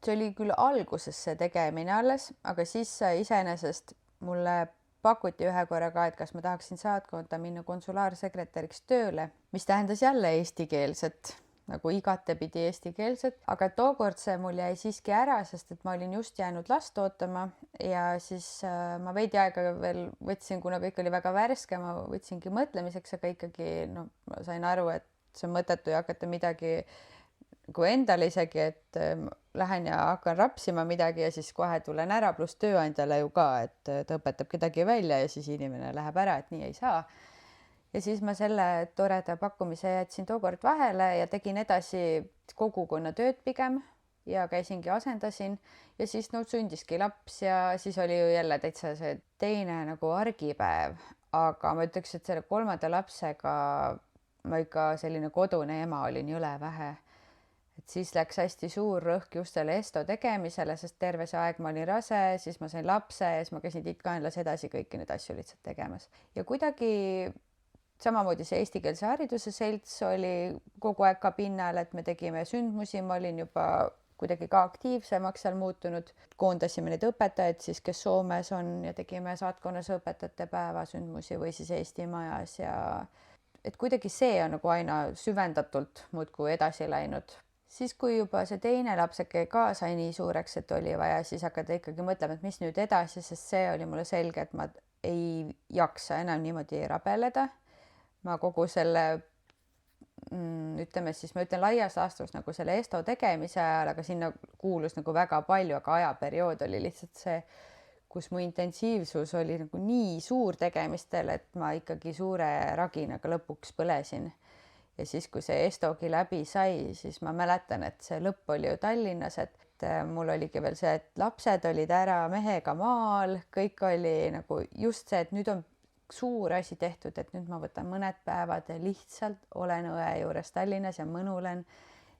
see oli küll alguses see tegemine alles, aga siis iseenesest mulle pakuti ühe korra ka, et kas ma tahaksin saatkonda minna konsulaarsekretäriks tööle, mis tähendas jälle eestikeelset, nagu igatepidi eestikeelset, aga tookord see mul jäi siiski ära, sest et ma olin just jäänud last ootama ja siis ma veidi aega veel võtsin, kuna kõik oli väga värske, ma võtsingi mõtlemiseks, aga ikkagi ma sain aru, et see on mõttetu ja hakata midagi kui endale isegi, et lähen ja hakkan rapsima midagi ja siis kohe tulen ära, pluss tööandjale ju ka, et ta õpetab kedagi välja ja siis inimene läheb ära, et nii ei saa. Ja siis ma selle toreda pakkumise jätsin tookord vahele ja tegin edasi kogukonna tööd pigem ja käisingi asendasin ja siis sündiski laps ja siis oli ju jälle täitsa see teine nagu argipäev, aga ma ütleks, et selle 3. lapsega ma ikka selline kodune ema olin jõle vähe. Et siis läks hästi suur rõhk just selle Esto tegemisele, sest terve see aeg ma olin rase, siis ma sain lapse ja siis ma käisin tiitkaenlas edasi kõiki neid asju lihtsalt tegemas. Ja kuidagi samamoodi see eestikeelse hariduse selts oli kogu aeg ka pinnal, et me tegime sündmusi, ma olin juba kuidagi ka aktiivsemaks seal muutunud. Koondasime neid õpetajaid siis, kes Soomes on ja tegime saatkonnas õpetajate päeva sündmusi või siis Eesti Majas ja et kuidagi see on nagu aina süvendatult muudkui edasi läinud. Siis, kui juba see teine lapseke ka sai nii suureks, et oli vaja siis hakata ikkagi mõtlema, et mis nüüd edasi, sest see oli mulle selge, et ma ei jaksa enam niimoodi rabeleda. Ma kogu selle, ütleme siis, ma ütlen laias laastus nagu selle Esto tegemise ajal, aga sinna kuulus nagu väga palju, aga ajaperiood oli lihtsalt see, kus mu intensiivsus oli nagu nii suur tegemistel, et ma ikkagi suure raginaga lõpuks põlesin. Ja siis, kui see Estogi läbi sai, siis ma mäletan, et see lõpp oli ju Tallinnas, et mul oligi veel see, et lapsed olid ära mehega maal, kõik oli nagu just see, et nüüd on suur asi tehtud, et nüüd ma võtan mõned päevad ja lihtsalt olen õe juures Tallinnas ja mõnulen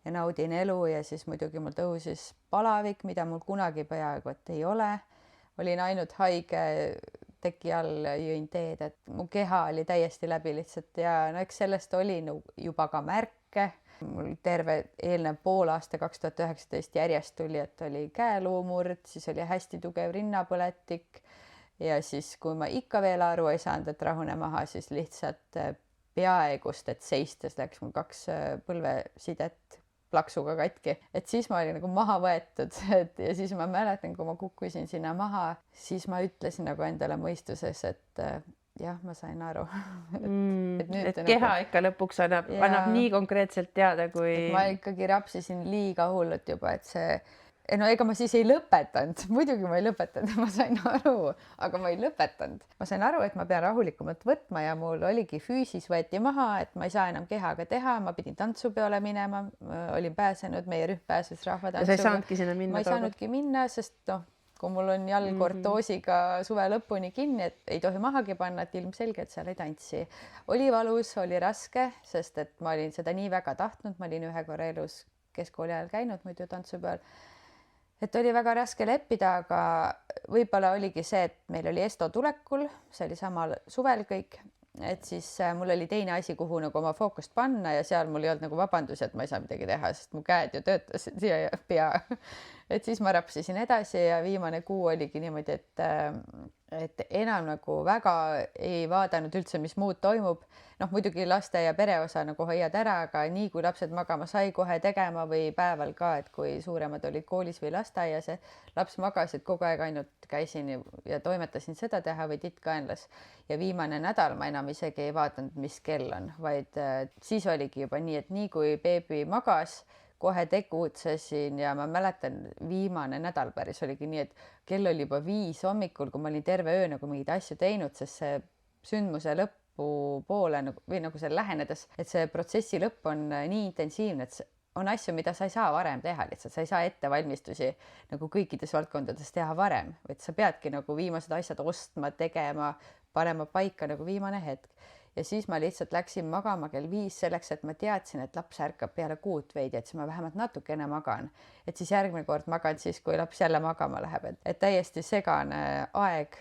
ja naudin elu ja siis muidugi mul tõusis palavik, mida mul kunagi peaaegu et ei ole. Olin ainult haige teki all, jõin teed, et mu keha oli täiesti läbi lihtsalt ja no eks sellest oli juba ka märke. Mul terve eelnev pool aasta 2019 järjest tuli, et oli käeluumurd, siis oli hästi tugev rinnapõletik ja siis, kui ma ikka veel aru ei saanud, et rahune maha, siis lihtsalt peaegust, et seistes läks mul 2 põlvesidet plaksuga katki, et siis ma olin nagu maha võetud, ja siis ma mäletan, kui ma kukkusin sinna maha, siis ma ütlesin nagu endale mõistuses, et jah, ma sain aru. Et keha nagu ikka lõpuks annab nii konkreetselt teada, kui... Et ma ikkagi rapsisin liiga hullult juba, et see... No ega ma siis ei lõpetanud, muidugi ma ei lõpetanud, ma sain aru, aga ma ei lõpetanud. Ma sain aru, et ma pean rahulikumalt võtma ja mul oligi füüsis võeti maha, et ma ei saa enam kehaga teha, ma pidin tantsupeole minema, olin pääsenud, meie rühm pääses rahvatantsuga. Ja sa ei saanudki sinna minna? Ma ei saanudki minna, sest kui mul on jalg ortoosiga suve lõpuni kinni, et ei tohi mahagi panna, et ilmselgelt seal ei tantsi. Oli valus, oli raske, sest et ma olin seda nii väga tahtnud, ma olin ühe korra elus keskkooli ajal käinud muidu tantsupeol. Et oli väga raske leppida, aga võib-olla oligi see, et meil oli Esto tulekul, see oli samal suvel kõik, et siis mul oli teine asi, kuhu nagu oma fookust panna ja seal mul ei olnud nagu vabandusi, et ma ei saa midagi teha, sest mu käed ju töötasid siia ja pea. Et siis ma rapsisin edasi ja viimane kuu oligi niimoodi, et enam nagu väga ei vaadanud üldse, mis muud toimub. Noh, muidugi laste ja pere osa nagu hoiad ära, aga nii kui lapsed magama sai kohe tegema või päeval ka, et kui suuremad olid koolis või lasteaias, laps magas, et kogu aeg ainult käisin ja toimetasin seda teha või tittkaenlas. Ja viimane nädal ma enam isegi ei vaadanud, mis kell on, vaid siis oligi juba nii, et nii kui beebi magas, kohe tegutsesin ja ma mäletan viimane nädal päris oligi nii, et kell oli juba 5 hommikul, kui ma olin terve öö nagu mingeid asju teinud, sest see sündmuse lõpp poole või nagu see lähenedes, et see protsessi lõpp on nii intensiivne, et on asju, mida sa ei saa varem teha lihtsalt, sa ei saa ettevalmistusi nagu kõikides valdkondades teha varem, et sa peadki nagu viimased asjad ostma, tegema, panema paika nagu viimane hetk. Ja siis ma lihtsalt läksin magama kell 5 selleks, et ma teadsin, et laps ärkab peale 6 veidi, et siis ma vähemalt natukene magan. Et siis järgmine kord magan siis, kui laps jälle magama läheb, et täiesti segane aeg.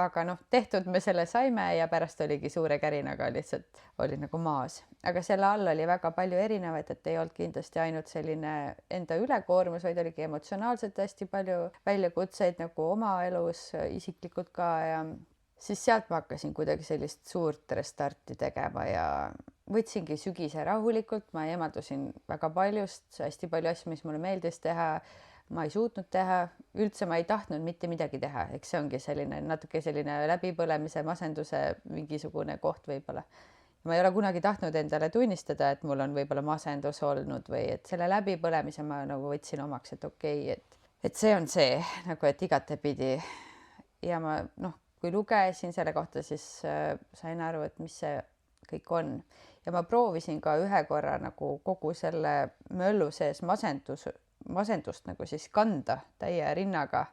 Aga noh, tehtud me selle saime ja pärast oligi suure kärinaga lihtsalt oli nagu maas. Aga selle all oli väga palju erinevaid, et ei olnud kindlasti ainult selline enda ülekoormus, vaid oligi emotsionaalselt hästi palju väljakutseid nagu oma elus isiklikult ka ja siis sealt ma hakkasin kuidagi sellist suurt restarti tegema ja võtsingi sügise rahulikult, ma eemaldusin väga paljust, hästi palju asju, mis mulle meeldis teha, ma ei suutnud teha, üldse ma ei tahtnud mitte midagi teha, eks see ongi selline natuke selline läbipõlemise, masenduse mingisugune koht võib-olla. Ma ei ole kunagi tahtnud endale tunnistada, et mul on võib-olla masendus olnud või et selle läbipõlemise ma nagu võtsin omaks, et okei, et see on see nagu, et igatepidi ja ma kui lugesin selle kohta, siis sain aru, et mis see kõik on. Ja ma proovisin ka ühe korra nagu kogu selle möllu sees masendust nagu siis kanda täie rinnaga.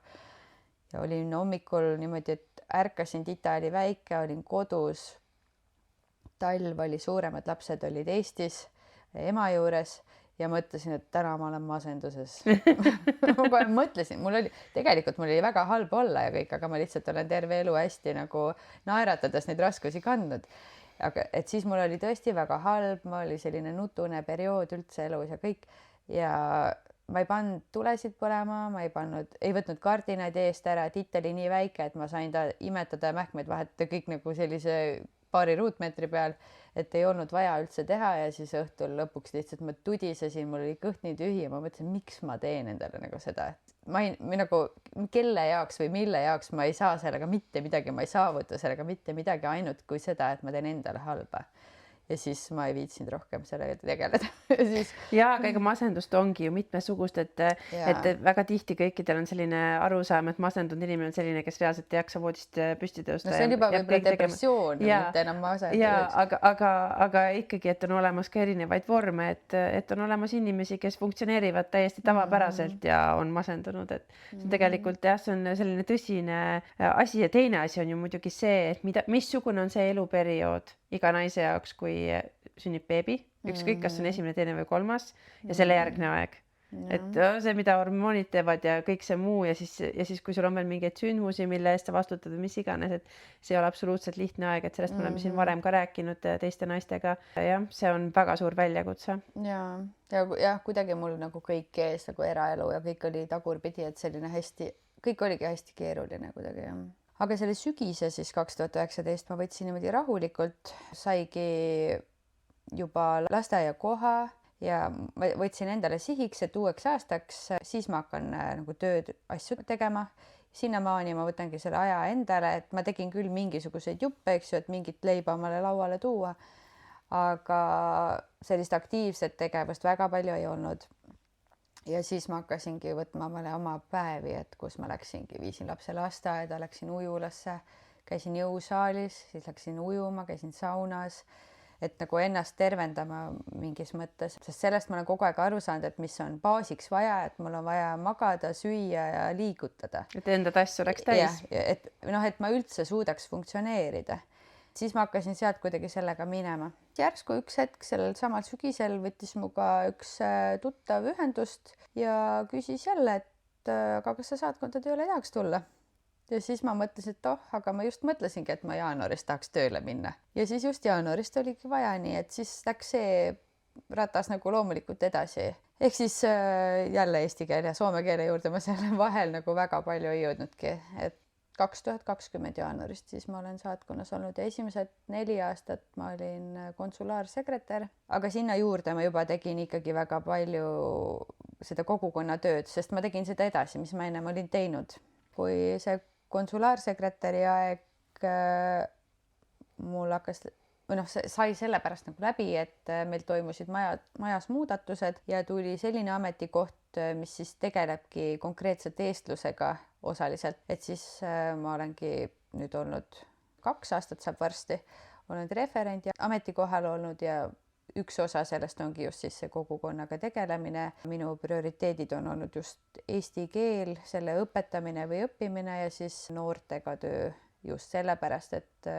Ja olin hommikul niimoodi, et ärkasin, tita oli väike, olin kodus. Talv oli suuremad lapsed olid Eestis ema juures ja mõtlesin, et täna ma olen masenduses. Ma mõtlesin, mul oli väga halb olla ja kõik, aga ma lihtsalt olen terve elu hästi nagu naeratades neid raskusi kandnud. Aga et siis mul oli tõesti väga halb, ma oli selline nutune periood üldse elus ja kõik ja ma ei pannud tulesid põlema, ma ei võtnud kardinaid eest ära, titt oli nii väike, et ma sain ta imetada ja mähkmeid vahetada kõik nagu sellise paari ruutmeetri peal, et ei olnud vaja üldse teha ja siis õhtul lõpuks lihtsalt ma tudisesin, mul oli kõht nii tühi ja ma mõtlesin, miks ma teen endale nagu seda, et ma nagu kelle jaoks või mille jaoks ma ei saa sellega mitte midagi, ma ei saavuta sellega mitte midagi ainult kui seda, et ma teen endale halba. Ja siis ma ei viitsinud rohkem sellega tegeleda. Ja, aga ega masendust ongi ju mitmesugust, et väga tihti kõikidel on selline arusaam, et masendunud inimene on selline, kes reaalselt ei jaksa voodist püsti tõusta. No see on juba võib-olla depressioon, mitte enam masendus. Ja, aga ikkagi, et on olemas ka erinevaid vorme, et on olemas inimesi, kes funktsioneerivad täiesti tavapäraselt ja on masendunud. Et tegelikult jah, see on selline tõsine asi ja teine asi on ju muidugi see, et missugune on see eluperiood iga naise jaoks, kui sünnib beebi, ükskõik, kas on esimene, teine või kolmas ja selle järgne aeg. Et see, mida hormoonid teevad ja kõik see muu ja siis kui sul on veel mingeid sündmusi, mille eest sa vastutad või mis iganes, et see ei ole absoluutselt lihtne aeg, et sellest me oleme siin varem ka rääkinud teiste naistega. Jah, see on väga suur väljakutse. Ja kuidagi mul nagu kõik ees nagu eraelu ja kõik oli tagurpidi, et selline kõik oligi hästi keeruline kuidagi jah. Aga selle sügise siis 2019 ma võtsin niimoodi rahulikult, saigi juba lasteaia koha ja ma võtsin endale sihiks, et uueks aastaks siis ma hakkan nagu tööd asju tegema. Sinnamaani ma võtangi selle aja endale, et ma tegin küll mingisuguseid juppe, eks ju, et mingit leiba omale lauale tuua, aga sellist aktiivset tegevust väga palju ei olnud. Ja siis ma hakkasingi võtma oma päevi, et kus ma viisin lapse lasteaeda, läksin ujulasse, käisin jõusaalis, siis läksin ujuma, käisin saunas, et nagu ennast tervendama mingis mõttes, sest sellest ma olen kogu aeg aru saanud, et mis on baasiks vaja, et mul on vaja magada, süüa ja liigutada. Et enda tassu oleks täis. Et ma üldse suudaks funktsioneerida. Siis ma hakkasin sealt kuidagi sellega minema. Järsku üks hetk sellel samal sügisel võttis muga üks tuttav ühendust ja küsis jälle, et aga kas sa saatkonda tööle tahaks tulla? Ja siis ma mõtlesin, et aga ma just mõtlesingi, et ma jaanuarist tahaks tööle minna. Ja siis just jaanuarist oligi vaja nii, et siis läks see ratas nagu loomulikult edasi. Ehk siis jälle eesti keele ja soome keele juurde ma selle vahel nagu väga palju ei jõudnudki, et 2020 jaanuarist siis ma olen saatkonnas olnud ja esimesed 4 aastat ma olin konsulaarsekretär, aga sinna juurde ma juba tegin ikkagi väga palju seda kogukonnatööd, sest ma tegin seda edasi, mis ma ennem olin teinud. Kui see konsulaarsekretäri aeg mul hakkas, sai sellepärast nagu läbi, et meil toimusid majas muudatused ja tuli selline ametikoht, mis siis tegelebki konkreetselt eestlusega osaliselt, et siis ma olengi nüüd olnud 2 aastat saab varsti, olen referent ja ametikohal olnud ja üks osa sellest ongi just siis see kogukonnaga tegelemine. Minu prioriteedid on olnud just eesti keel, selle õpetamine või õppimine ja siis noortega töö just sellepärast, et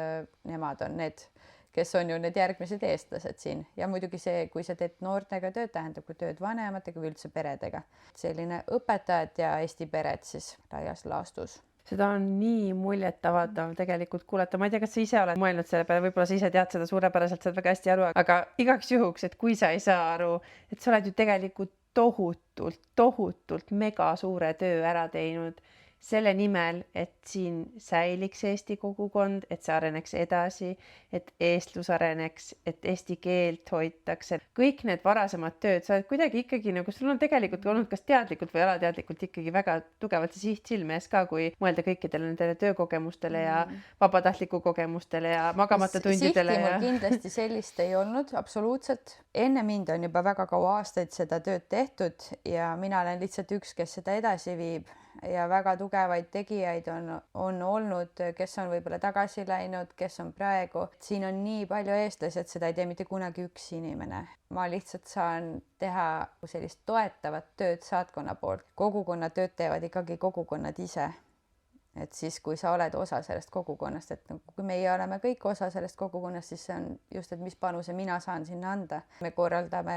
nemad on need, kes on ju need järgmised eestlased siin ja muidugi see, kui sa teed noortega tööd, tähendab kui tööd vanematega või üldse peredega. Selline õpetajad ja Eesti pered siis laias laastus. Seda on nii muljetavaldav tegelikult kuulata. Ma ei tea, kas sa ise oled mõelnud selle peale, võib-olla sa ise tead seda suurepäraselt, saad väga hästi aru, aga igaks juhuks, et kui sa ei saa aru, et sa oled ju tegelikult tohutult mega suure töö ära teinud selle nimel, et siin säiliks Eesti kogukond, et see areneks edasi, et eestlus areneks, et eesti keelt hoitakse. Kõik need varasemad tööd, sa oled kuidagi ikkagi nagu, sul on tegelikult olnud kas teadlikult või alateadlikult ikkagi väga tugevalt see siht silme ees ka, kui mõelda kõikidele nendele töökogemustele ja vabatahtliku kogemustele ja magamata tundidele. Sihti mul kindlasti sellist ei olnud, absoluutselt. Enne mind on juba väga kaua aastaid seda tööd tehtud ja mina olen lihtsalt üks, kes seda edasi viib. Ja väga tugevaid tegijaid on olnud, kes on võib-olla tagasi läinud, kes on praegu. Siin on nii palju eestlasi, et seda ei tee mitte kunagi üks inimene. Ma lihtsalt saan teha sellist toetavat tööd saatkonna poolt. Kogukonna tööd teevad ikkagi kogukonnad ise. Et siis, kui sa oled osa sellest kogukonnast, et kui meie oleme kõik osa sellest kogukonnast, siis see on just, et mis panuse mina saan sinna anda. Me korraldame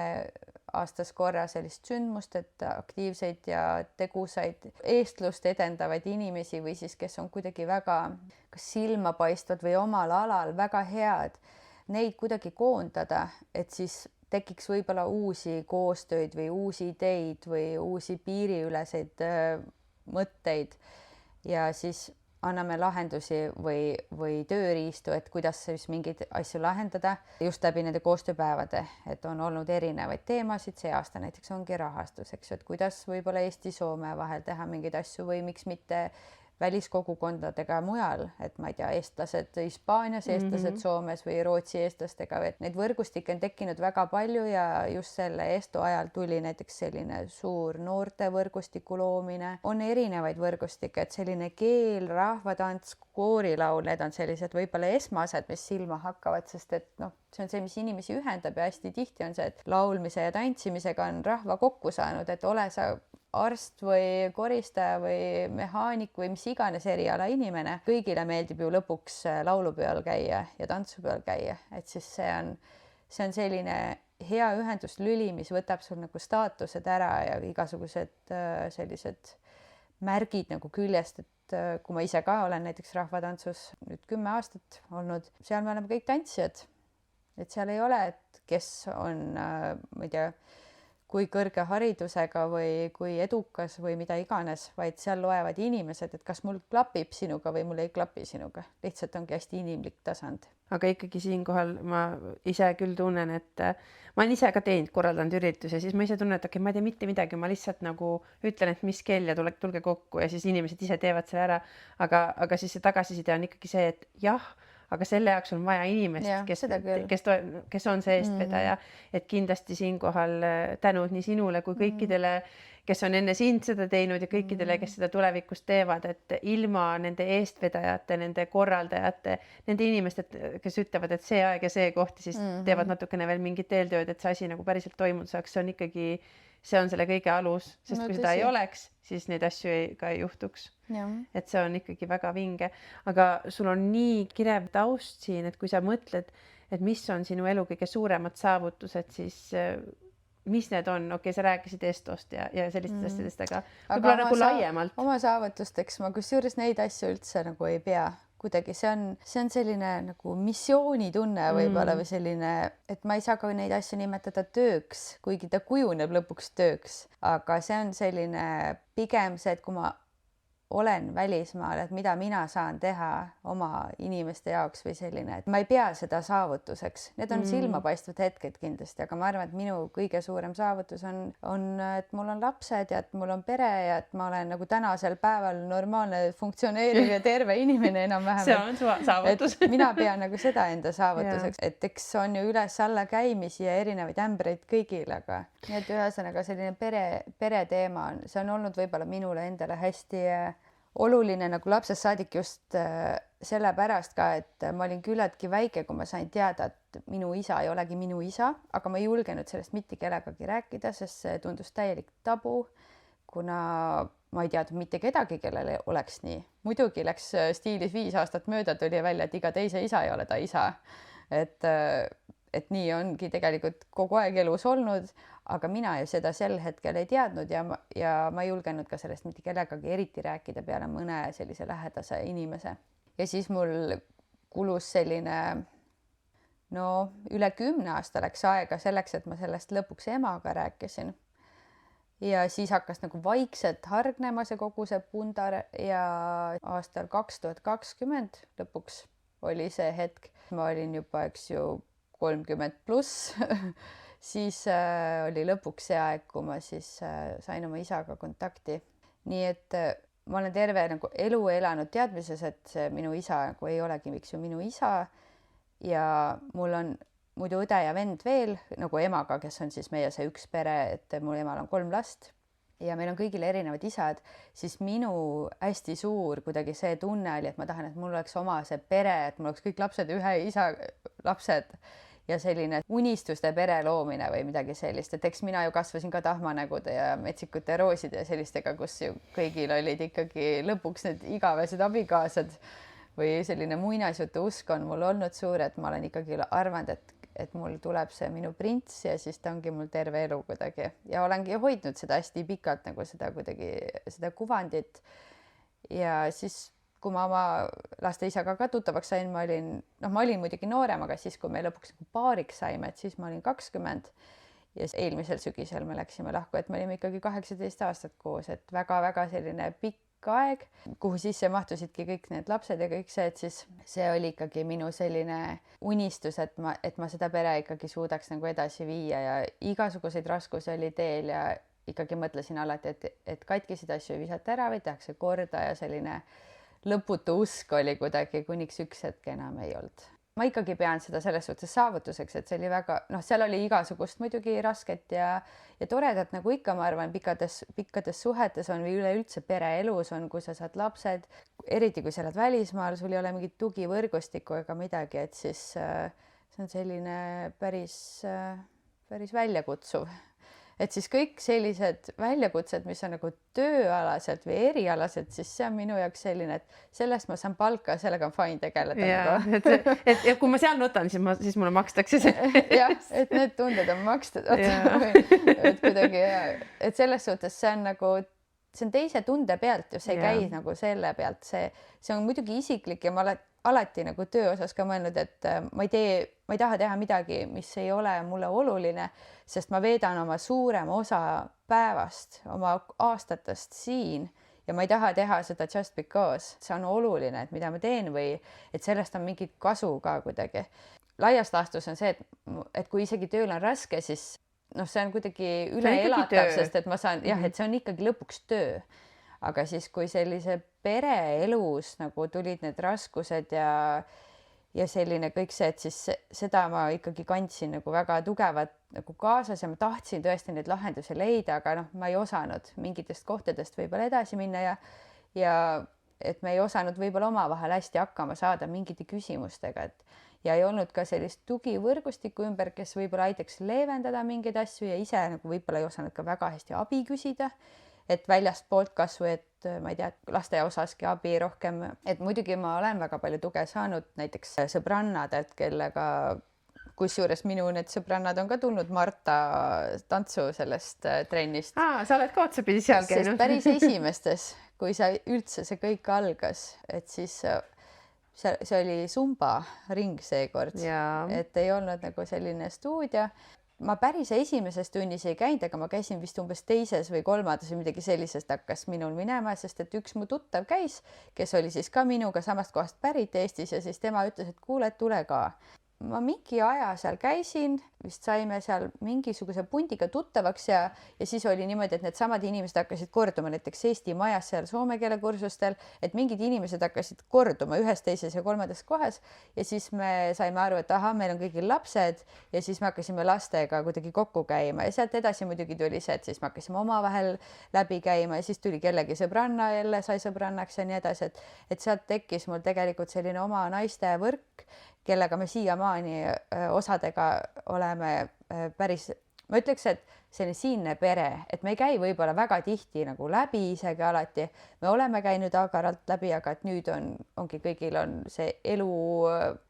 aastas korra sellist sündmust, et aktiivseid ja tegusaid eestlust edendavaid inimesi või siis, kes on kuidagi väga kas silmapaistvad või omal alal väga head, neid kuidagi koondada, et siis tekiks võib-olla uusi koostöid või uusi ideid või uusi piiriüleseid mõtteid. Ja siis anname lahendusi või tööriistu, et kuidas siis mingeid asju lahendada just läbi nende koostööpäevade, et on olnud erinevaid teemasid, see aasta näiteks ongi rahastus, eks ju, et kuidas võib-olla Eesti-Soome vahel teha mingeid asju või miks mitte väliskogukondadega mujal, et ma ei tea, eestlased Hispaanias, eestlased Soomes või Rootsi eestlastega, et neid võrgustikke on tekkinud väga palju ja just selle Esto ajal tuli näiteks selline suur noortevõrgustiku loomine, on erinevaid võrgustikke, et selline keel, rahvatants, koorilaul, need on sellised võib-olla esmased, mis silma hakkavad, sest et noh, see on see, mis inimesi ühendab ja hästi tihti on see, et laulmise ja tantsimisega on rahva kokku saanud, et ole sa arst või koristaja või mehaanik või mis iganes eriala inimene, kõigile meeldib ju lõpuks laulupeol käia ja tantsupeol käia, et siis see on selline hea ühenduslüli, mis võtab sul nagu staatused ära ja igasugused sellised märgid nagu küljest, et kui ma ise ka olen näiteks rahvatantsus nüüd 10 aastat olnud, seal me oleme kõik tantsijad, et seal ei ole, et kes on, ma ei tea, kui kõrge haridusega või kui edukas või mida iganes, vaid seal loevad inimesed, et kas mul klapib sinuga või mul ei klapi sinuga. Lihtsalt ongi hästi inimlik tasand. Aga ikkagi siinkohal ma ise küll tunnen, et ma olen ise ka korraldanud ürituse, siis ma ise tunnen, et okei, ma ei tea mitte midagi, ma lihtsalt nagu ütlen, et mis kell ja tulge kokku ja siis inimesed ise teevad selle ära. Aga siis see tagasiside on ikkagi see, et jah, aga selle jaoks on vaja inimest, kes on see eestvedaja, et kindlasti siinkohal tänud nii sinule kui kõikidele, kes on enne sind seda teinud ja kõikidele, kes seda tulevikus teevad, et ilma nende eestvedajate, nende korraldajate, nende inimeste, kes ütlevad, et see aeg ja see koht ja siis teevad natukene veel mingit eeltööd, et see asi nagu päriselt toimunud saaks, see on selle kõige alus, sest kui seda ei oleks, siis neid asju ka ei juhtuks. Et see on ikkagi väga vinge, aga sul on nii kirev taust siin, et kui sa mõtled, et mis on sinu elu kõige suuremad saavutused, siis mis need on? Okei, sa rääkisid Estost ja sellistest asjadest, aga võib-olla nagu laiemalt. Oma saavutusteks ma kusjuures neid asju üldse nagu ei pea. Kuidagi see on selline nagu missioonitunne võib-olla või selline, et ma ei saa ka neid asju nimetada tööks, kuigi ta kujuneb lõpuks tööks, aga see on selline pigem see, et kui ma olen välismaal, et mida mina saan teha oma inimeste jaoks või selline, et ma ei pea seda saavutuseks. Need on silmapaistvad hetked kindlasti, aga ma arvan, et minu kõige suurem saavutus on, et mul on lapsed ja et mul on pere ja et ma olen nagu tänasel päeval normaalne, funktsioneeriv ja terve inimene enam-vähem. See on su saavutus. Mina pean nagu seda enda saavutuseks, et eks on ju üles-alla käimisi ja erinevaid ämbreid kõigil, aga nii et ühesõnaga selline pere teema on, see on olnud võib-olla minule endale hästi oluline nagu lapsest saadik just sellepärast ka, et ma olin küllaltki väike, kui ma sain teada, et minu isa ei olegi minu isa, aga ma ei julgenud sellest mitte kellegagi rääkida, sest see tundus täielik tabu, kuna ma ei teadnud mitte kedagi, kellel oleks nii. Muidugi läks stiilis 5 aastat mööda, tuli välja, et iga teise isa ei ole ta isa. Et nii ongi tegelikult kogu aeg elus olnud, aga mina ju seda sel hetkel ei teadnud ja ma ei julgenud ka sellest mitte kellegagi eriti rääkida peale mõne sellise lähedase inimese. Ja siis mul kulus selline, üle 10 aasta läks aega selleks, et ma sellest lõpuks emaga rääkisin. Ja siis hakkas nagu vaikselt hargnema see kogu see pundar ja aastal 2020 lõpuks oli see hetk. Ma olin juba, eks ju, 30 pluss, siis oli lõpuks see aeg, kui ma siis sain oma isaga kontakti. Nii et ma olen terve nagu elu elanud teadmises, et see minu isa nagu ei olegi miks ju minu isa ja mul on muidu õde ja vend veel nagu emaga, kes on siis meie see üks pere, et mul emal on 3 last ja meil on kõigil erinevad isad, siis minu hästi suur kuidagi see tunne oli, et ma tahan, et mul oleks oma see pere, et mul oleks kõik lapsed ühe isa lapsed ja selline unistuste pere loomine või midagi sellist, et eks mina ju kasvasin ka tahmanägude ja metsikute rooside ja sellistega, kus ju kõigil olid ikkagi lõpuks need igavesed abikaasad või selline muinasjutu usk on mul olnud suur, et ma olen ikkagi arvanud, et mul tuleb see minu prints ja siis ta ongi mul terve elu kuidagi ja olengi hoidnud seda hästi pikalt nagu seda kuidagi seda kuvandit ja siis kui ma oma laste isaga ka tuttavaks sain, ma olin muidugi noorem, aga siis, kui me lõpuks paariks saime, et siis ma olin 20 ja eelmisel sügisel me läksime lahku, et me olime ikkagi 18 aastat koos, et väga-väga selline pikk pikk aeg, kuhu sisse mahtusidki kõik need lapsed ja kõik see, et siis see oli ikkagi minu selline unistus, et ma seda pere ikkagi suudaks nagu edasi viia ja igasuguseid raskusi oli teel ja ikkagi mõtlesin alati, et katkiseid asju ei visata ära või tehakse korda ja selline lõputu usk oli kuidagi, kuniks üks hetk enam ei olnud. Ma ikkagi pean seda selles suhtes saavutuseks, et see oli väga, seal oli igasugust muidugi rasket ja toredat, nagu ikka, ma arvan, pikkades suhetes on või üleüldse pereelus on, kui sa saad lapsed, eriti kui sa oled välismaal, sul ei ole mingit tugivõrgustikku ega midagi, et siis see on selline päris väljakutsuv. Et siis kõik sellised väljakutsed, mis on nagu tööalaselt või erialaselt, siis see on minu jaoks selline, et sellest ma saan palka, sellega on fine tegeleda. Ja, et kui ma seal nutan, siis mulle makstakse see. Jah, et need tunded on makstud. Et kuidagi, et selles suhtes see on nagu, see on teise tunde pealt ja see ei käi nagu selle pealt. See on muidugi isiklik ja ma alati nagu töö osas ka mõelnud, et ma ei taha teha midagi, mis ei ole mulle oluline, sest ma veedan oma suurema osa päevast, oma aastatest siin ja ma ei taha teha seda just because. See on oluline, et mida ma teen või et sellest on mingit kasu ka kuidagi. Laias laastus on see, et kui isegi tööl on raske, siis see on kuidagi üle elatav, sest et ma saan, et see on ikkagi lõpuks töö. Aga siis, kui sellise pereelus nagu tulid need raskused ja selline kõik see, et siis seda ma ikkagi kandsin nagu väga tugevat nagu kaasas ja ma tahtsin tõesti neid lahendusi leida, aga ma ei osanud mingitest kohtadest võib-olla edasi minna ja et me ei osanud võib-olla omavahel hästi hakkama saada mingite küsimustega, ja ei olnud ka sellist tugivõrgustikku ümber, kes võib-olla aitaks leevendada mingeid asju ja ise nagu võib-olla ei osanud ka väga hästi abi küsida. Et väljast poolt kasvu, et ma ei tea, laste osaski abi rohkem, et muidugi ma olen väga palju tuge saanud näiteks sõbrannadelt, kellega, kusjuures minu need sõbrannad on ka tulnud Marta tantsu sellest trennist. Sa oled ka otsapidi seal käinud. Sest päris esimestes, kui üldse see kõik algas, et siis see oli Zumba ring seekord, et ei olnud nagu selline stuudio. Ma päris esimeses tunnis ei käinud, aga ma käisin vist umbes teises või kolmandas või midagi sellisest hakkas minul minema, sest et üks mu tuttav käis, kes oli siis ka minuga samast kohast pärit Eestis ja siis tema ütles, et kuule, tule ka. Ma mingi aja seal käisin, vist saime seal mingisuguse pundiga tuttavaks ja siis oli niimoodi, et need samad inimesed hakkasid korduma näiteks Eesti Majas seal soome keele kursustel, et mingid inimesed hakkasid korduma ühes, teises ja kolmandas kohas ja siis me saime aru, et meil on kõigil lapsed ja siis me hakkasime lastega kuidagi kokku käima ja sealt edasi muidugi tuli see, et siis me hakkasime omavahel läbi käima ja siis tuli kellegi sõbranna jälle sai sõbrannaks ja nii edasi, et sealt tekkis mul tegelikult selline oma naiste võrk, kellega me siiamaani osadega oleme päris, ma ütleks, et selline siinne pere, et me ei käi võib-olla väga tihti nagu läbi isegi alati. Me oleme käinud agaralt läbi, aga et nüüd ongi kõigil on see elu,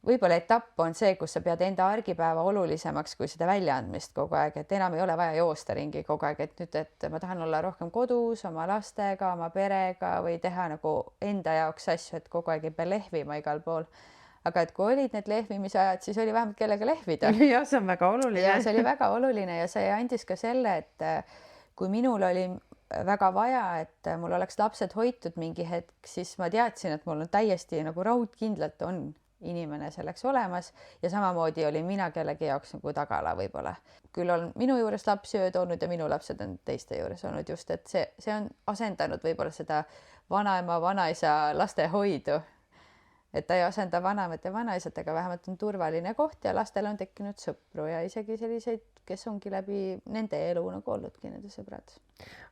võib-olla etapp on see, kus sa pead enda argipäeva olulisemaks kui seda väljaandmist kogu aeg, et enam ei ole vaja joosta ringi kogu aeg, et nüüd, et ma tahan olla rohkem kodus oma lastega, oma perega või teha nagu enda jaoks asju, et kogu aeg ei pea lehvima igal pool. Aga et kui olid need lehvimise ajad, siis oli vähemalt kellega lehvida. Ja see on väga oluline. Ja see oli väga oluline ja see andis ka selle, et kui minul oli väga vaja, et mul oleks lapsed hoitud mingi hetk, siis ma teadsin, et mul on täiesti nagu raudkindlalt on inimene selleks olemas ja samamoodi oli mina kellegi jaoks nagu tagala võib-olla. Küll on minu juures lapsi ööd olnud ja minu lapsed on teiste juures olnud just, et see on asendanud võib-olla seda vanaema, vanaisa laste hoidu. Et ta ei asenda vanemat ja vanaisat, aga vähemalt on turvaline koht ja lastel on tekkinud sõpru ja isegi selliseid, kes ongi läbi nende elu nagu olludki nende sõbrad.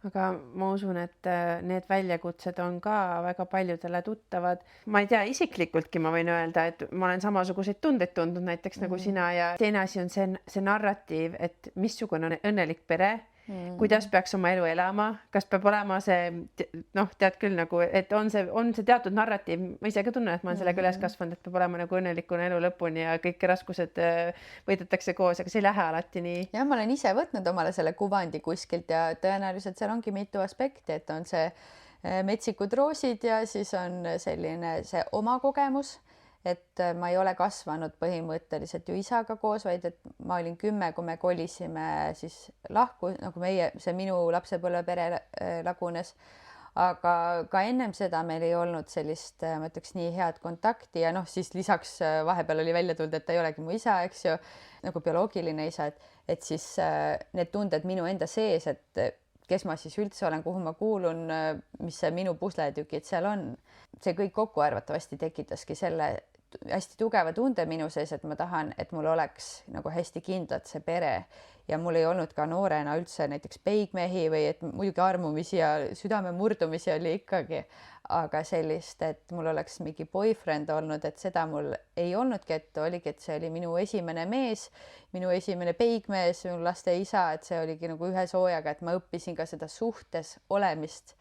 Aga ma usun, et need väljakutsed on ka väga paljudele tuttavad. Ma ei tea, isiklikultki ma võin öelda, et ma olen samasuguseid tundeid tundnud näiteks nagu sina ja teine asi on see narratiiv, et missugune on õnnelik pere, kuidas peaks oma elu elama, kas peab olema see, tead küll nagu, et on see teatud narratiiv, ma ise ka tunnen, et ma olen sellega üles kasvanud, et peab olema nagu õnnelikuna elu lõpuni ja kõik raskused võidetakse koos, aga see ei lähe alati nii. Ja ma olen ise võtnud omale selle kuvandi kuskilt ja tõenäoliselt seal ongi mitu aspekti, et on see metsikud roosid ja siis on selline see oma kogemus, et ma ei ole kasvanud põhimõtteliselt ju isaga koos, vaid et ma olin 10, kui me kolisime siis lahku, nagu see minu lapsepõlvepere lagunes. aga ka ennem seda meil ei olnud sellist, ma ütleks nii head kontakti ja noh, siis lisaks vahepeal oli välja tulnud, et ta ei olegi mu isa, eks ju, nagu bioloogiline isa, et siis need tunded minu enda sees, et kes ma siis üldse olen, kuhu ma kuulun, mis see minu pusletükid seal on, see kõik kokku arvatavasti tekitaski selle hästi tugeva tunde minu sees, et ma tahan, et mul oleks nagu hästi kindlalt see pere ja mul ei olnud ka noorena üldse näiteks peigmehi või et muidugi armumisi ja südame murdumisi oli ikkagi, aga sellist, et mul oleks mingi boyfriend olnud, et seda mul ei olnudki, et oligi, et see oli minu esimene mees, minu esimene peigmees, minu laste isa, et see oligi nagu ühe soojaga, et ma õppisin ka seda suhtes olemist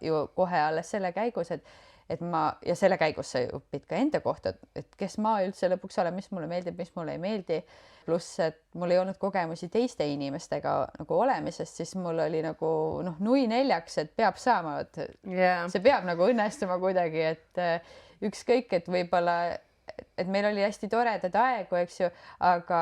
ju kohe alles selle käigus, et ma ja selle käigus sa õpid ka enda kohta, et kes ma üldse lõpuks olen, mis mulle meeldib, mis mulle ei meeldi. Pluss, et mul ei olnud kogemusi teiste inimestega nagu olemisest, siis mul oli nagu noh, nui neljaks, et peab saama, see peab nagu õnnestuma kuidagi, et ükskõik, et võib-olla et meil oli hästi toredad aegu, eks ju, aga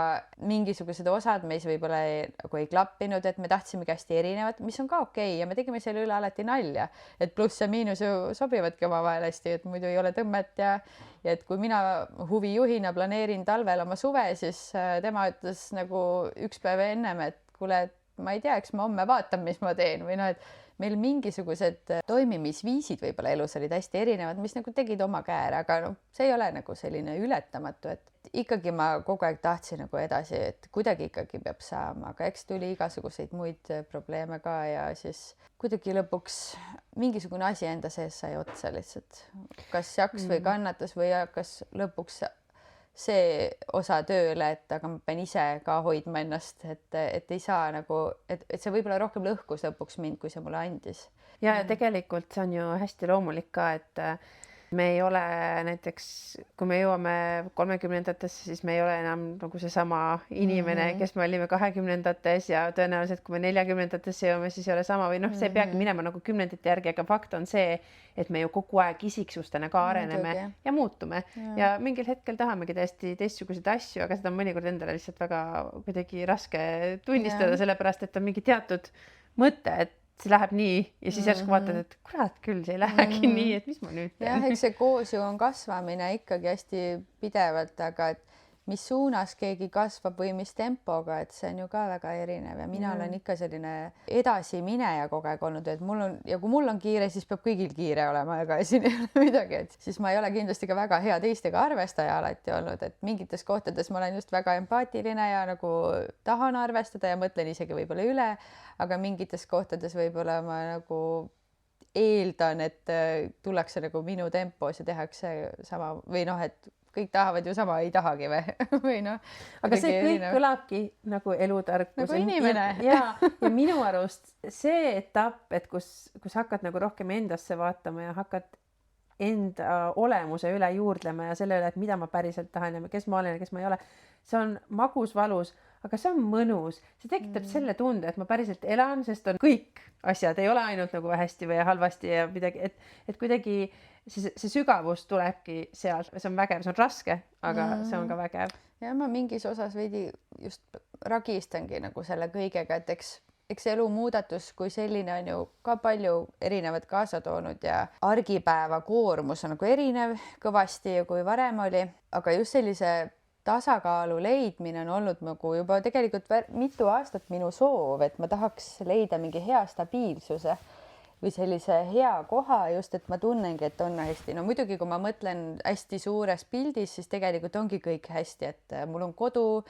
mingisugused osad meis võib-olla nagu ei klappinud, et me tahtsimegi hästi erinevat, mis on ka okei ja me tegime selle üle alati nalja, et pluss ja miinus ju sobivadki omavahel hästi, et muidu ei ole tõmmet ja et kui mina huvijuhina planeerin talvel oma suve, siis tema ütles nagu üks päev ennem, et kuule, et ma ei tea, eks ma homme vaatan, mis ma teen või noh, et meil mingisugused toimimisviisid võib-olla elus olid hästi erinevad, mis nagu tegid oma käär, aga noh, see ei ole nagu selline ületamatu, et ikkagi ma kogu aeg tahtsin nagu edasi, et kuidagi ikkagi peab saama, aga eks tuli igasuguseid muid probleeme ka ja siis kuidagi lõpuks mingisugune asi enda sees sai otsa lihtsalt, kas jaks või kannatas või hakkas lõpuks see osa tööle, et aga ma pean ise ka hoidma ennast, et ei saa nagu, et see võib-olla rohkem lõhkus lõpuks mind, kui see mulle andis. Ja tegelikult see on ju hästi loomulik ka, et me ei ole näiteks, kui me jõuame 30-ndatesse, siis me ei ole enam nagu seesama inimene, kes me olime 20-ndates ja tõenäoliselt, kui me 40-ndatesse jõuame, siis ei ole sama või noh, see ei peagi minema nagu 10-ndate järgi, aga fakt on see, et me ju kogu aeg isiksustena ka areneme ja muutume ja mingil hetkel tahamegi täiesti teistsuguseid asju, aga seda on mõnikord endale lihtsalt väga kuidagi raske tunnistada, sellepärast et on mingi teatud mõte, et see läheb nii ja siis järsku vaatad, et kurat küll, see ei lähegi nii, et mis ma nüüd teen. Jah, eks see koos ju on kasvamine ikkagi hästi pidevalt, aga et mis suunas keegi kasvab või mis tempoga, et see on ju ka väga erinev ja mina olen ikka selline edasimineja kogu aeg olnud, et mul on ja kui mul on kiire, siis peab kõigil kiire olema, aga siin ei ole midagi, et siis ma ei ole kindlasti ka väga hea teistega arvestaja alati olnud, et mingites kohtades ma olen just väga empaatiline ja nagu tahan arvestada ja mõtlen isegi võib-olla üle, aga mingites kohtades võib-olla ma nagu eeldan, et tullakse nagu minu tempos ja tehakse sama või noh, et kõik tahavad ju sama, ei tahagi või noh. Aga see kõik kõlabki nagu elutarkus. Nagu inimene. Ja minu arust see etapp, et kus hakkad nagu rohkem endasse vaatama ja hakkad enda olemuse üle juurdlema ja selle üle, et mida ma päriselt tahan ja kes ma olen ja kes ma ei ole, see on magus valus, aga see on mõnus. See tekitab selle tunde, et ma päriselt elan, sest on kõik asjad, ei ole ainult nagu hästi või halvasti ja midagi, et kuidagi see sügavus tulebki sealt, see on vägev, see on raske, aga see on ka vägev. Ja ma mingis osas veidi just ragistangi nagu selle kõigega, et eks elu muudatus kui selline on ju ka palju erinevat kaasa toonud ja argipäeva koormus on nagu erinev kõvasti, kui varem oli, aga just sellise tasakaalu leidmine on olnud nagu juba tegelikult mitu aastat minu soov, et ma tahaks leida mingi hea stabiilsuse või sellise hea koha just, et ma tunnengi, et on hästi. No muidugi, kui ma mõtlen hästi suures pildis, siis tegelikult ongi kõik hästi, et mul on kodu,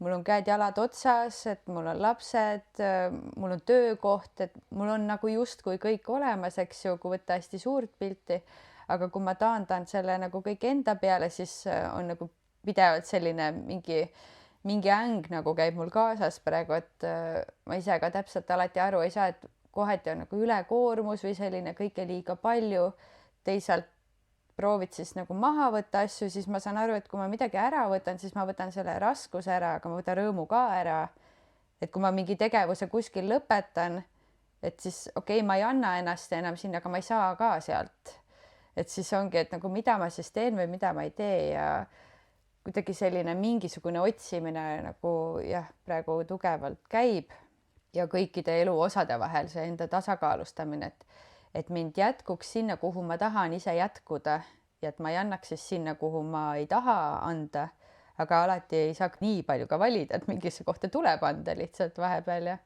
mul on käed-jalad otsas, et mul on lapsed, mul on töökoht, et mul on nagu justkui kõik olemas, eks ju, kui võtta hästi suurt pilti. Aga kui ma taandan selle nagu kõik enda peale, siis on nagu pidevalt selline mingi äng nagu käib mul kaasas praegu, et ma ise ka täpselt alati aru ei saa, et kohati on nagu ülekoormus või selline kõike liiga palju, teisalt proovid siis nagu maha võtta asju, siis ma saan aru, et kui ma midagi ära võtan, siis ma võtan selle raskuse ära, aga ma võtan rõõmu ka ära. Et kui ma mingi tegevuse kuskil lõpetan, et siis okei, ma ei anna ennast enam sinna, aga ma ei saa ka sealt. Et siis ongi, et nagu mida ma siis teen või mida ma ei tee ja kuidagi selline mingisugune otsimine nagu jah, praegu tugevalt käib. Ja kõikide elu osade vahel see enda tasakaalustamine, et mind jätkuks sinna, kuhu ma tahan ise jätkuda ja et ma ei annaks siis sinna, kuhu ma ei taha anda, aga alati ei saa nii palju ka valida, et mingisse kohta tuleb anda lihtsalt vahepeal ja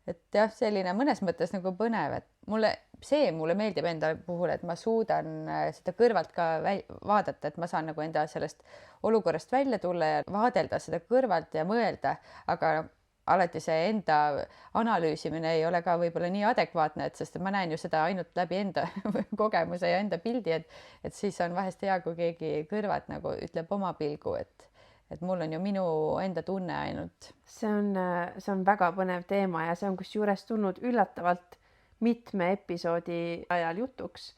et jah, selline mõnes mõttes nagu põnev, et mulle meeldib enda puhul, et ma suudan seda kõrvalt ka vaadata, et ma saan nagu enda sellest olukorrast välja tulla ja vaadelda seda kõrvalt ja mõelda, aga alati see enda analüüsimine ei ole ka võib-olla nii adekvaatne, et sest ma näen ju seda ainult läbi enda kogemuse ja enda pildi, et siis on vahest hea, kui keegi kõrvalt nagu ütleb oma pilgu, et mul on ju minu enda tunne ainult. See on väga põnev teema ja see on kusjuures tulnud üllatavalt mitme episoodi ajal jutuks.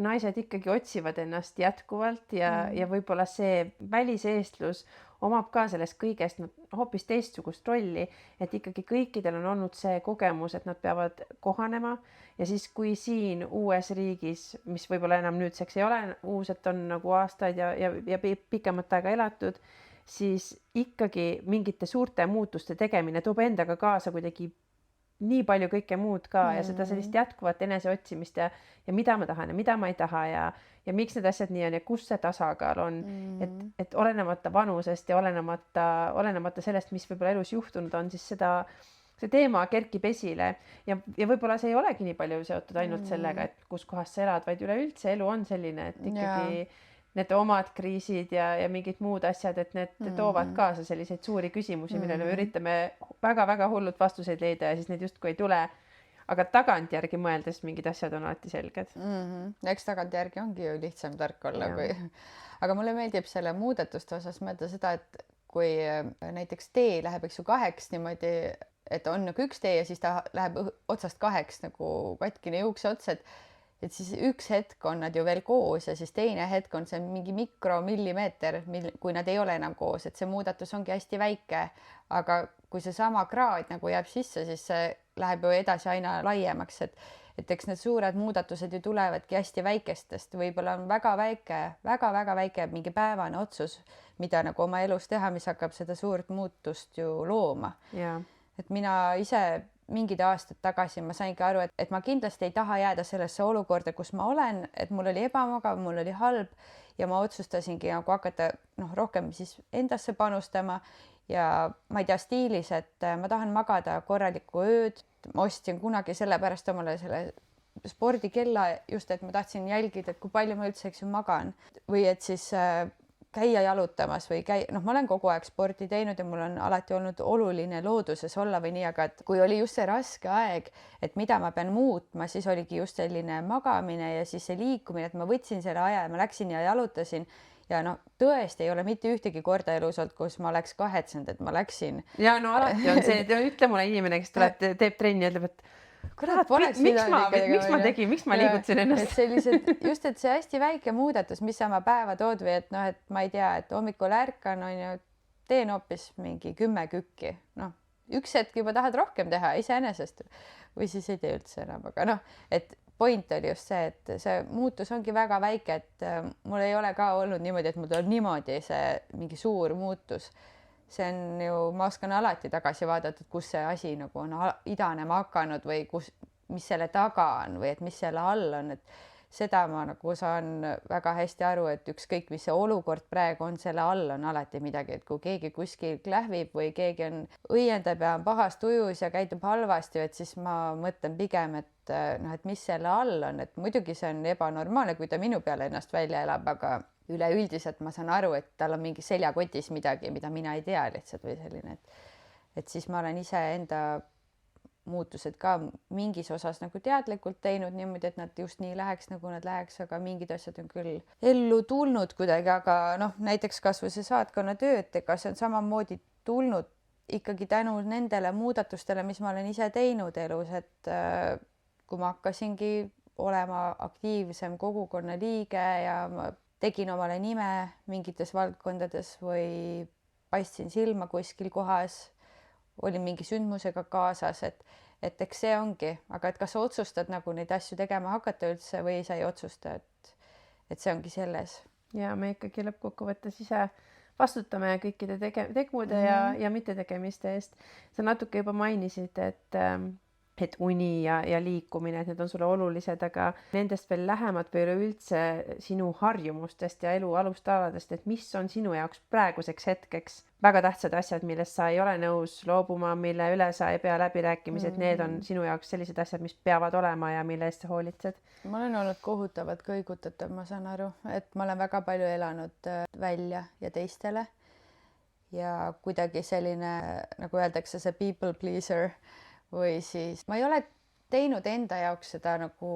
Naised ikkagi otsivad ennast jätkuvalt ja võib-olla see väliseestlus omab ka sellest kõigest hoopis teistsugust rolli, et ikkagi kõikidel on olnud see kogemus, et nad peavad kohanema ja siis, kui siin uues riigis, mis võib-olla enam nüüdseks ei ole uus, et on nagu aastaid ja pikemat aega elatud, siis ikkagi mingite suurte muutuste tegemine toob endaga kaasa kuidagi nii palju kõike muud ka ja seda sellist jätkuvat eneseotsimist ja mida ma tahan ja mida ma ei taha ja miks need asjad nii on ja kus see tasakaal on, et olenemata vanusest ja olenemata sellest, mis võib-olla elus juhtunud on, siis see teema kerkib esile ja võib-olla see ei olegi nii palju seotud ainult sellega, et kus kohas sa elad, vaid üleüldse elu on selline, et ikkagi need omad kriisid ja mingid muud asjad, et need toovad kaasa selliseid suuri küsimusi, millele me üritame väga-väga hullult vastuseid leida ja siis need justkui ei tule. Aga tagantjärgi mõeldes mingid asjad on alati selged. Eks tagantjärgi ongi ju lihtsam tark olla. Aga mulle meeldib selle muudatuste osas mõelda seda, et kui näiteks tee läheb eks ju 2 niimoodi, et on nagu 1 tee ja siis ta läheb otsast 2 nagu katkine juukse ots, et siis üks hetk on nad ju veel koos ja siis teine hetk on see mingi mikromillimeeter, kui nad ei ole enam koos, et see muudatus ongi hästi väike, aga kui see sama kraad nagu jääb sisse, siis see läheb ju edasi aina laiemaks, et eks need suured muudatused ju tulevadki hästi väikestest, võib-olla on väga väike mingi päevane otsus, mida nagu oma elus teha, mis hakkab seda suurt muutust ju looma. Et mina ise mingid aastad tagasi ma saingi aru, et ma kindlasti ei taha jääda sellesse olukorda, kus ma olen, et mul oli ebamugav, mul oli halb ja ma otsustasingi nagu hakata rohkem siis endasse panustama ja ma ei tea stiilis, et ma tahan magada korralikku ööd. Ma ostsin kunagi sellepärast omale selle spordikella just, et ma tahtsin jälgida, et kui palju ma üldse magan või et siis käia jalutamas või ma olen kogu aeg sporti teinud ja mul on alati olnud oluline looduses olla või nii, aga et kui oli just see raske aeg, et mida ma pean muutma, siis oligi just selline magamine ja siis see liikumine, et ma võtsin selle aja ja ma läksin ja jalutasin ja tõesti ei ole mitte ühtegi korda elus olnud, kus ma oleks kahetsenud, et ma läksin. Ja alati on see, ütle mulle inimene, kes tuleb, teeb trenni ja ütleb, et kurat, miks ma liigutasin ennast? Just, et see hästi väike muudatus, mis sa oma päeva tood või et ma ei tea, et hommikul ärkan on ju, teen hoopis mingi 10 kükki. Üks hetk juba tahad rohkem teha iseenesest või siis ei tee üldse enam, aga et point oli just see, et see muutus ongi väga väike, et mul ei ole ka olnud niimoodi, et mul tuleb niimoodi see mingi suur muutus. See on ju, ma oskan alati tagasi vaadata, et kus see asi nagu on idanema hakanud või mis selle taga on või et mis selle all on, et seda ma nagu saan väga hästi aru, et ükskõik, mis see olukord praegu on, selle all on alati midagi, et kui keegi kuskil klähvib või keegi on õiendab ja on pahas tujus ja käitub halvasti, et siis ma mõtlen pigem, et mis selle all on, et muidugi see on ebanormaalne, kui ta minu peale ennast välja elab, aga üleüldiselt ma saan aru, et tal on mingi seljakotis midagi, mida mina ei tea lihtsalt või selline, et siis ma olen ise enda muutused ka mingis osas nagu teadlikult teinud niimoodi, et nad just nii läheks, nagu nad läheks, aga mingid asjad on küll ellu tulnud kuidagi, aga näiteks kasvõi see saatkonnatöö, et ega see on samamoodi tulnud ikkagi tänu nendele muudatustele, mis ma olen ise teinud elus, et kui ma hakkasingi olema aktiivsem kogukonna liige ja ma tegin omale nime mingites valdkondades või paistsin silma kuskil kohas, olin mingi sündmusega kaasas, et eks see ongi, aga et kas sa otsustad nagu neid asju tegema hakata üldse või sa ei otsusta, et see ongi selles. Ja me ikkagi lõppkokkuvõttes ise vastutame kõikide tegude ja mittetegemiste eest. Sa natuke juba mainisid, et uni ja liikumine, et need on sulle olulised, aga nendest veel lähemalt või üleüldse sinu harjumustest ja elu alustaladest, et mis on sinu jaoks praeguseks hetkeks väga tähtsad asjad, millest sa ei ole nõus loobuma, mille üle sa ei pea läbirääkimisi, et need on sinu jaoks sellised asjad, mis peavad olema ja mille eest sa hoolitsed? Ma olen olnud kohutavalt kõigutatav, ma saan aru, et ma olen väga palju elanud välja ja teistele ja kuidagi selline, nagu öeldakse, see people pleaser või siis ma ei ole teinud enda jaoks seda nagu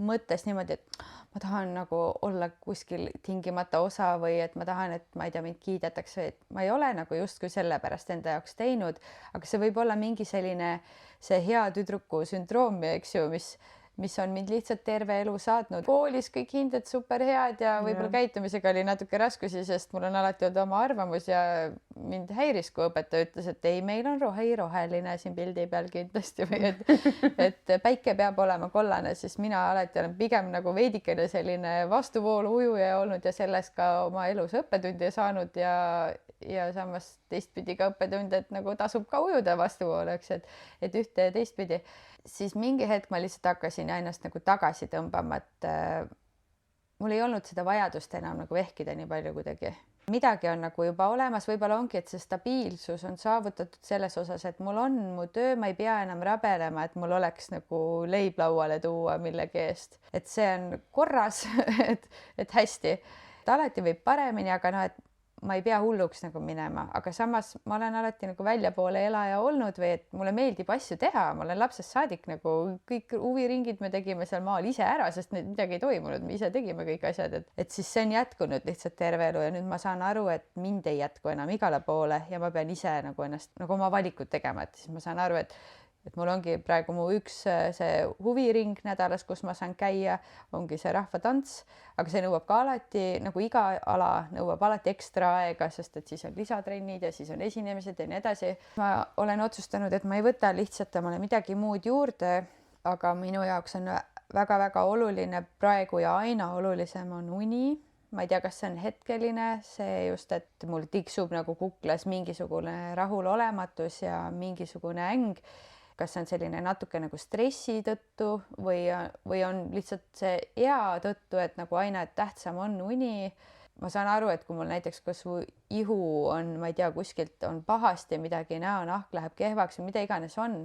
mõttes niimoodi, et ma tahan nagu olla kuskil tingimata osa või et ma tahan, et ma ei tea, mind kiidetakse, et ma ei ole nagu justkui sellepärast enda jaoks teinud, aga see võib olla mingi selline see hea tüdruku sündroom, eks ju, mis on mind lihtsalt terve elu saatnud. Koolis kõik hinded super head ja võib-olla käitumisega oli natuke raskusi, sest mul on alati olnud oma arvamus ja mind häiris, kui õpetaja ütles, et ei, meil on roheline siin pildi peal kindlasti või et päike peab olema kollane, siis mina alati olen pigem nagu veidikene selline vastuvoolu ujuja olnud ja selles ka oma elus õppetunde saanud ja samas teistpidi ka õppetunde, et nagu tasub ka ujuda vastuvoolu, eks, et ühte ja teistpidi. Siis mingi hetk ma lihtsalt hakkasin ennast nagu tagasi tõmbama, et mul ei olnud seda vajadust enam nagu vehkida nii palju kuidagi. Midagi on nagu juba olemas, võib-olla ongi, et see stabiilsus on saavutatud selles osas, et mul on mu töö, ma ei pea enam rabelema, et mul oleks nagu leib lauale tuua millegi eest. Et see on korras, et hästi. Et alati võib paremini, aga noh, et ma ei pea hulluks nagu minema, aga samas ma olen alati nagu väljapoole elaja olnud või et mulle meeldib asju teha, ma olen lapsest saadik nagu kõik huviringid me tegime seal maal ise ära, sest midagi ei toimunud, me ise tegime kõik asjad, et siis see on jätkunud lihtsalt terve elu ja nüüd ma saan aru, et mind ei jätku enam igale poole ja ma pean ise nagu ennast nagu oma valikud tegema, et siis ma saan aru, et mul ongi praegu mu üks see huviring nädalas, kus ma saan käia, ongi see rahvatants, aga see nõuab ka alati, nagu iga ala nõuab alati ekstra aega, sest et siis on lisatrennid ja siis on esinemised ja nii edasi. Ma olen otsustanud, et ma ei võta lihtsalt omale midagi muud juurde, aga minu jaoks on väga-väga oluline praegu ja aina olulisem on uni. Ma ei tea, kas see on hetkeline, see just, et mul tiksub nagu kuklas mingisugune rahulolematus ja mingisugune äng. Kas see on selline natuke nagu stressi tõttu või on lihtsalt see ea tõttu, et nagu aina tähtsam on uni. Ma saan aru, et kui mul näiteks kas ihu on, ma ei tea, kuskilt on pahasti midagi, näonahk läheb kehvaks või mida iganes on,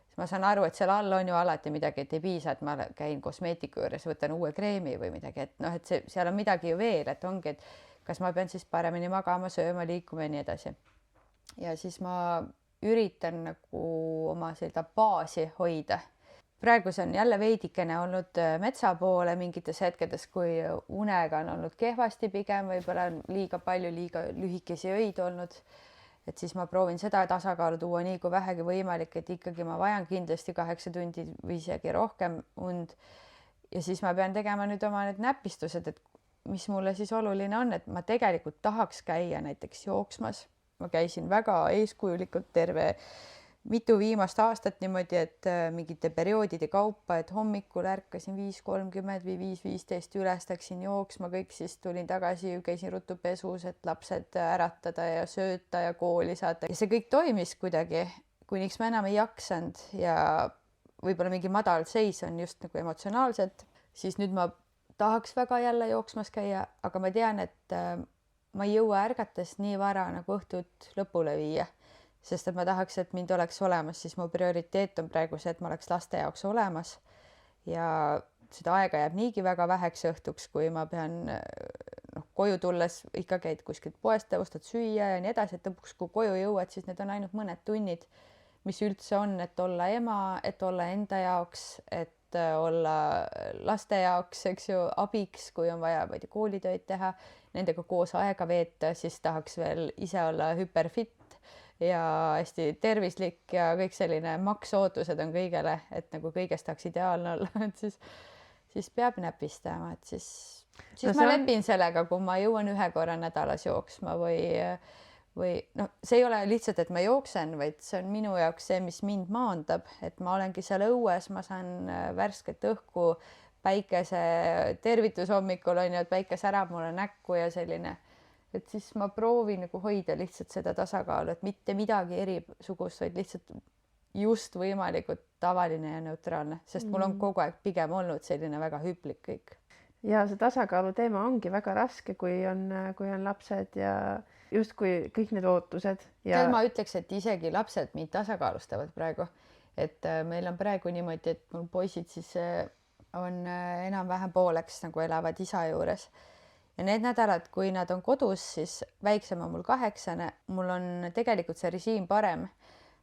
siis ma saan aru, et seal all on ju alati midagi, et ei piisa, et ma käin kosmeetiku juures, võtan uue kreemi või midagi, et noh, et seal on midagi ju veel, et ongi, et kas ma pean siis paremini magama, sööma, liikuma ja nii edasi. Ja siis ma üritan nagu oma seda baasi hoida. Praegu see on jälle veidikene olnud metsa poole mingites hetkedes, kui unega on olnud kehvasti pigem, võib-olla on liiga palju, liiga lühikesi öid olnud. Et siis ma proovin seda tasakaalu tuua nii kui vähegi võimalik, et ikkagi ma vajan kindlasti 8 tundi või isegi rohkem und. Ja siis ma pean tegema nüüd oma need näpistused, et mis mulle siis oluline on, et ma tegelikult tahaks käia näiteks jooksmas. Ma käisin väga eeskujulikult terve mitu viimast aastat niimoodi, et mingite perioodide kaupa, et hommikul ärkasin 5:30 või 5:15 üles, läksin jooksma, kõik siis tulin tagasi, käisin ruttu pesus, et lapsed äratada ja sööta ja kooli saata. Ja see kõik toimis kuidagi, kuniks ma enam ei jaksanud ja võib-olla mingi madal seis on just nagu emotsionaalselt, siis nüüd ma tahaks väga jälle jooksmas käia, aga ma tean, et ma ei jõua ärgates nii vara nagu õhtut lõpule viia, sest et ma tahaks, et mind oleks olemas, siis mu prioriteet on praegu see, et ma oleks laste jaoks olemas ja seda aega jääb niigi väga väheks õhtuks, kui ma pean koju tulles ikka käid kuskilt poest, ostad süüa ja nii edasi, et lõpuks kui koju jõuad, siis need on ainult mõned tunnid, mis üldse on, et olla ema, et olla enda jaoks, et olla laste jaoks, eks ju, abiks, kui on vaja koolitööd teha, nendega koos aega veeta, siis tahaks veel ise olla hüperfit ja hästi tervislik ja kõik selline maksootused on kõigele, et nagu kõigest tahaks ideaalne olla, et siis peab näpistama, et siis no, ma lepin sellega, kui ma jõuan 1 korra nädalas jooksma või noh, see ei ole lihtsalt, et ma jooksen, vaid see on minu jaoks see, mis mind maandab, et ma olengi seal õues, ma saan värsket õhku, päikese tervitus hommikul on ju, et päike särab mulle näkku ja selline, et siis ma proovin nagu hoida lihtsalt seda tasakaalu, et mitte midagi erisugust, vaid lihtsalt just võimalikult tavaline ja neutraalne, sest mul on kogu aeg pigem olnud selline väga hüplik kõik. Ja see tasakaalu teema ongi väga raske, kui on lapsed ja justkui kõik need ootused ja ma ütleks, et isegi lapsed mind tasakaalustavad praegu, et meil on praegu niimoodi, et mul poisid siis on enam-vähem pooleks nagu elavad isa juures ja need nädalad, kui nad on kodus, siis väiksem on mul 8, mul on tegelikult see režiim parem,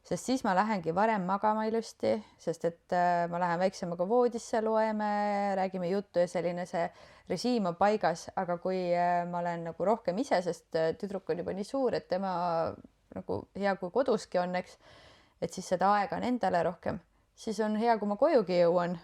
sest siis ma lähengi varem magama ilusti, sest et ma lähen väiksemaga voodisse, loeme, räägime juttu ja selline see režiim on paigas, aga kui ma olen nagu rohkem ise, sest tüdruk on juba nii suur, et tema nagu hea kui koduski on, eks, et siis seda aega on endale rohkem, siis on hea, kui ma kojugi jõuan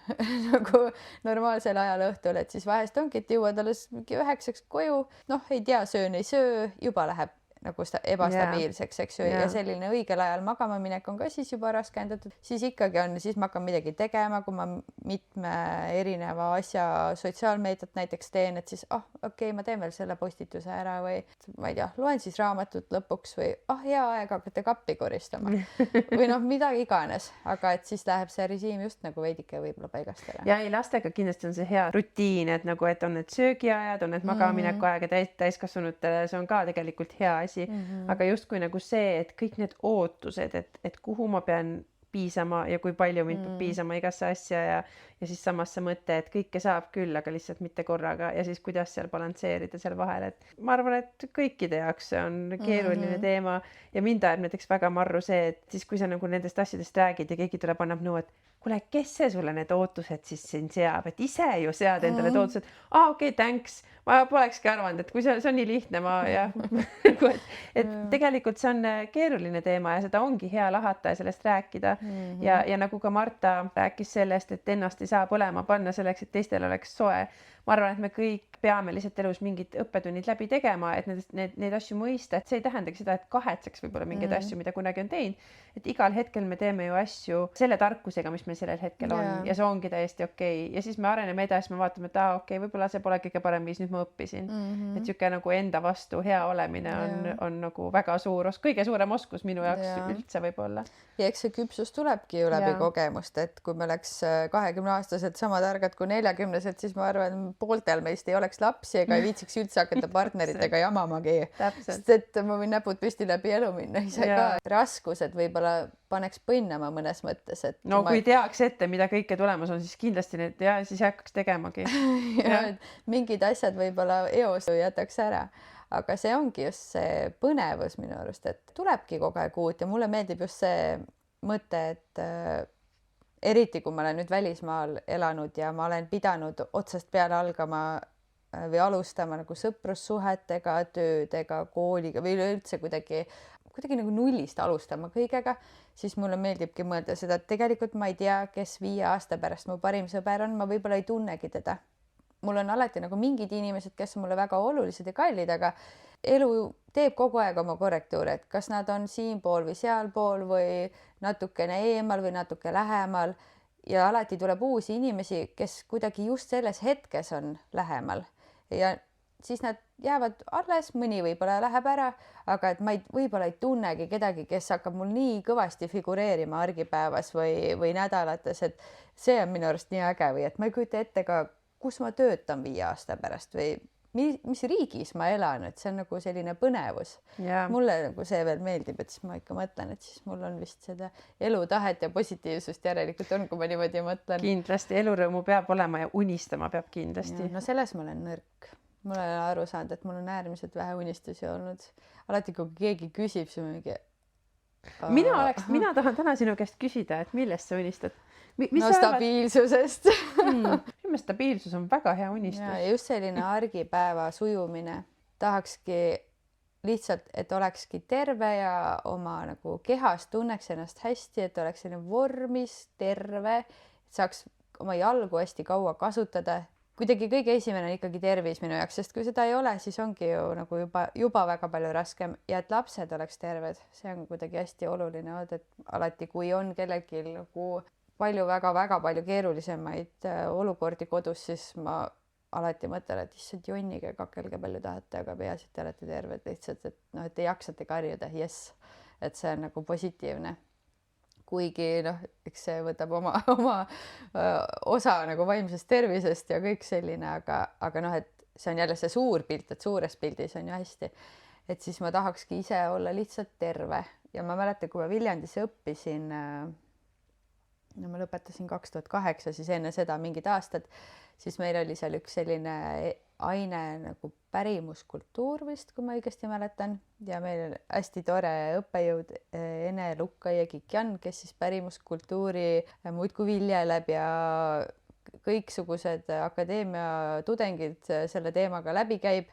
nagu normaalsel ajal õhtul, et siis vahest ongi, et jõuad alles mingi 9 koju, noh, ei tea, söön, ei söö, juba läheb nagu ebastabiilseks, eks ju, ja selline õigel ajal magama minek on ka siis juba raskendatud, siis ikkagi on, siis ma hakkan midagi tegema, kui ma mitme erineva asja sotsiaalmeediat näiteks teen, et siis okei, ma teen veel selle postituse ära või ma ei tea, loen siis raamatut lõpuks või hea aeg hakata kappi koristama või noh, mida iganes, aga et siis läheb see režiim just nagu veidike võib-olla paigast ära. Ja ei, lastega kindlasti on see hea rutiin, et nagu, et on need söögiajad, on need magamineku aeg ja täiskasvanutele see on ka tegelikult hea asi. Aga justkui nagu see, et kõik need ootused, et kuhu ma pean piisama ja kui palju mind peab piisama igasse asja ja siis samas see mõte, et kõike saab küll, aga lihtsalt mitte korraga ja siis kuidas seal balansseerida seal vahel, et ma arvan, et kõikide jaoks see on keeruline teema ja mind ajab näiteks väga marru see, et siis kui sa nagu nendest asjadest räägid ja keegi tuleb, annab nõu, et kuule, kes see sulle need ootused siis siin seab, et ise ju sead endale need ootused, okei, thanks, ma polekski arvanud, et kui see on nii lihtne, ma jah, et tegelikult see on keeruline teema ja seda ongi hea lahata ja sellest rääkida ja nagu ka Marta rääkis sellest, et ennast ei saa põlema panna selleks, et teistel oleks soe. Ma arvan, et me kõik peame lihtsalt elus mingid õppetunnid läbi tegema, et neid asju mõista, et see ei tähendagi seda, et kahetseks võib-olla mingeid asju, mida kunagi on teinud, et igal hetkel me teeme ju asju selle tarkusega, mis meil sellel hetkel on ja see ongi täiesti okei. Ja siis me areneme edasi, me vaatame, et okei, võib-olla see pole kõige parem viis, nüüd ma õppisin. Et siuke nagu enda vastu hea olemine on nagu väga suur, kõige suurem oskus minu jaoks üldse võib-olla. Ja eks see küpsus tulebki ju läbi kogemust, et kui me oleks 20-aastaselt sama targad kui 40-sed, siis ma arvan, pooltel meist ei oleks lapsi ega ei viitsiks üldse hakata partneritega jamamagi. Sest et ma võin näpud püsti läbi elu minna ise ka. Raskused võib-olla paneks põnnama mõnes mõttes. Et no kui teaks ette, mida kõike tulemas on, siis kindlasti need siis hakkaks tegemagi. Mingid asjad võib-olla eos jätaks ära. Aga see ongi just see põnevus minu arust, et tulebki kogu aeg uut ja mulle meeldib just see mõte, et eriti kui ma olen nüüd välismaal elanud ja ma olen pidanud otsast peale algama või alustama nagu sõprussuhetega, töödega, kooliga või üleüldse kuidagi nagu nullist alustama kõigega, siis mulle meeldibki mõelda seda, et tegelikult ma ei tea, kes 5 aasta pärast mu parim sõber on, ma võib-olla ei tunnegi teda. Mul on alati nagu mingid inimesed, kes on mulle väga olulised ja kallid, aga elu teeb kogu aeg oma korrektuure, et kas nad on siinpool või sealpool või natukene eemal või natuke lähemal ja alati tuleb uusi inimesi, kes kuidagi just selles hetkes on lähemal ja siis nad jäävad alles, mõni võib-olla läheb ära, aga et ma võib-olla ei tunnegi kedagi, kes hakkab mul nii kõvasti figureerima argipäevas või nädalates, et see on minu arust nii äge või et ma ei kujuta ette ka, kus ma töötan 5 aasta pärast või mis riigis ma elan, et see on nagu selline põnevus. Mulle nagu see veel meeldib, et siis ma ikka mõtlen, et siis mul on vist seda elutahet ja positiivsust järelikult on, kui ma niimoodi mõtlen. Kindlasti elurõõmu peab olema ja unistama peab kindlasti. No selles ma olen nõrk. Mul olen aru saanud, et mul on äärmiselt vähe unistusi olnud. Alati, kui keegi küsib, siis mingi... Mina tahan täna sinu käest küsida, et millest sa unistad? Stabiilsusest. Stabiilsus on väga hea unistus. Ja just selline argipäeva sujumine. Tahakski lihtsalt, et olekski terve ja oma nagu kehas tunneks ennast hästi, et oleks selline vormis, terve, et saaks oma jalgu hästi kaua kasutada. Kuidagi kõige esimene on ikkagi tervis minu jaoks, sest kui seda ei ole, siis ongi ju nagu juba väga palju raskem ja et lapsed oleks terved. See on kuidagi hästi oluline, et alati, kui on kellelgi nagu palju väga palju keerulisemaid olukordi kodus, siis ma alati mõtlen, et issand jonnige, kakelge palju tahate, aga peaasi, et te olete terved lihtsalt, et noh, et te jaksate karjuda, yes, et see on nagu positiivne. kuigi noh, eks see võtab oma osa nagu vaimsest tervisest ja kõik selline, aga noh, et see on jälle see suur pilt, et suures pildis on ju hästi. Et siis ma tahakski ise olla lihtsalt terve ja ma mäletan, kui ma Viljandis õppisin, no ma lõpetasin 2008, siis enne seda mingid aastad, siis meil oli seal üks selline aine nagu pärimuskultuur vist, kui ma õigesti mäletan, ja meil oli hästi tore õppejõud Ene Lukka ja Kikjan, kes siis pärimuskultuuri muudkui viljeleb ja kõiksugused akadeemia tudengid selle teemaga läbi käib,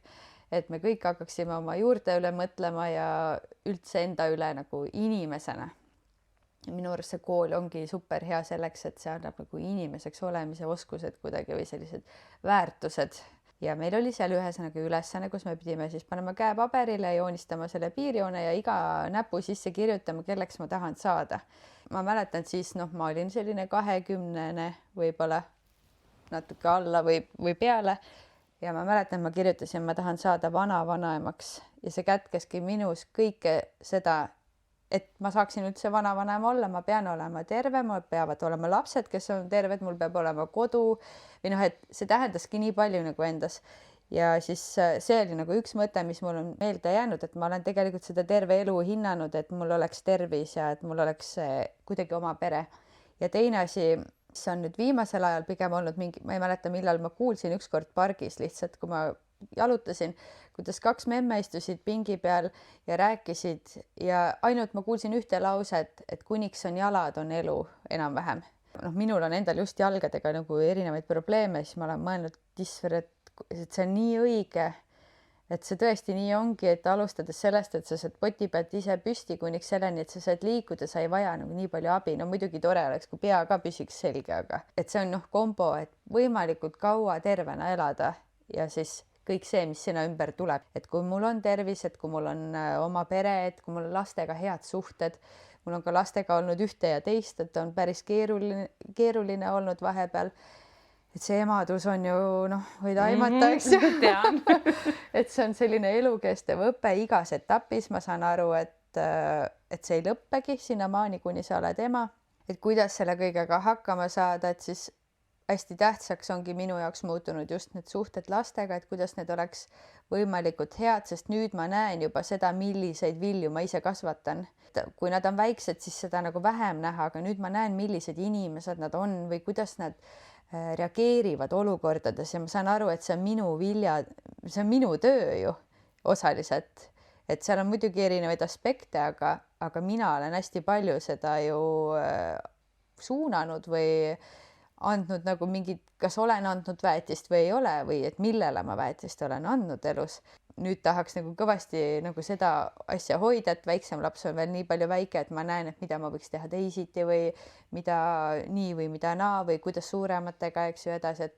et me kõik hakkaksime oma juurte üle mõtlema ja üldse enda üle nagu inimesena. Minu arust see kool ongi super hea selleks, et see annab nagu inimeseks olemise oskused kuidagi või sellised väärtused. Ja meil oli seal ühesõnaga ülesanne, kus me pidime siis panema käe paberile, joonistama selle piirjoone ja iga näpu sisse kirjutama, kelleks ma tahan saada. Ma mäletan siis, ma olin selline 20-ne võib-olla natuke alla või peale ja ma mäletan, ma kirjutasin, ma tahan saada vanaemaks ja see kätkeski minus kõike seda, et ma saaksin üldse vanavanem olla, ma pean olema terve, mul peavad olema lapsed, kes on terved, mul peab olema kodu või noh, et see tähendaski nii palju nagu endas. Ja siis see oli nagu üks mõte, mis mul on meelde jäänud, et ma olen tegelikult seda terve elu hinnanud, et mul oleks tervis ja et mul oleks kuidagi oma pere. Ja teine asi, mis on nüüd viimasel ajal pigem olnud mingi, ma ei mäleta, millal ma kuulsin ükskord pargis lihtsalt, kui ma jalutasin, kuidas 2 memme istusid pingi peal ja rääkisid ja ainult ma kuulsin ühte lauset, et kuniks on jalad, on elu enam-vähem. Minul on endal just jalgadega nagu erinevaid probleeme, siis ma olen mõelnud, et see on nii õige, et see tõesti nii ongi, et alustades sellest, et sa saad poti pealt ise püsti kuniks selleni, et sa saad liikuda, sa ei vaja nagu nii palju abi. No muidugi tore oleks, kui pea ka püsiks selge, aga et see on kombo, et võimalikult kaua tervena elada ja siis kõik see, mis sinna ümber tuleb, et kui mul on tervis, et kui mul on oma pere, et kui mul on lastega head suhted, mul on ka lastega olnud ühte ja teist, et on päris keeruline olnud vahepeal, et see emadus on ju võid aimata, eks ju. Tean. Et see on selline elukestev õpe igas etapis, ma saan aru, et see ei lõppegi sinnamaani, kuni sa oled ema, et kuidas selle kõigega hakkama saada, et siis hästi tähtsaks ongi minu jaoks muutunud just need suhted lastega, et kuidas need oleks võimalikult head, sest nüüd ma näen juba seda, milliseid vilju ma ise kasvatan. Kui nad on väiksed, siis seda nagu vähem näha, aga nüüd ma näen, millised inimesed nad on või kuidas nad reageerivad olukordades ja ma saan aru, et see on minu vilja, see on minu töö ju osaliselt. Et seal on muidugi erinevaid aspekte, aga mina olen hästi palju seda ju suunanud või andnud nagu mingid, kas olen andnud väetist või ei ole või et millele ma väetist olen andnud elus. Nüüd tahaks nagu kõvasti nagu seda asja hoida, et väiksem laps on veel nii palju väike, et ma näen, et mida ma võiks teha teisiti või mida nii või mida naa või kuidas suurematega, eks ju edasi,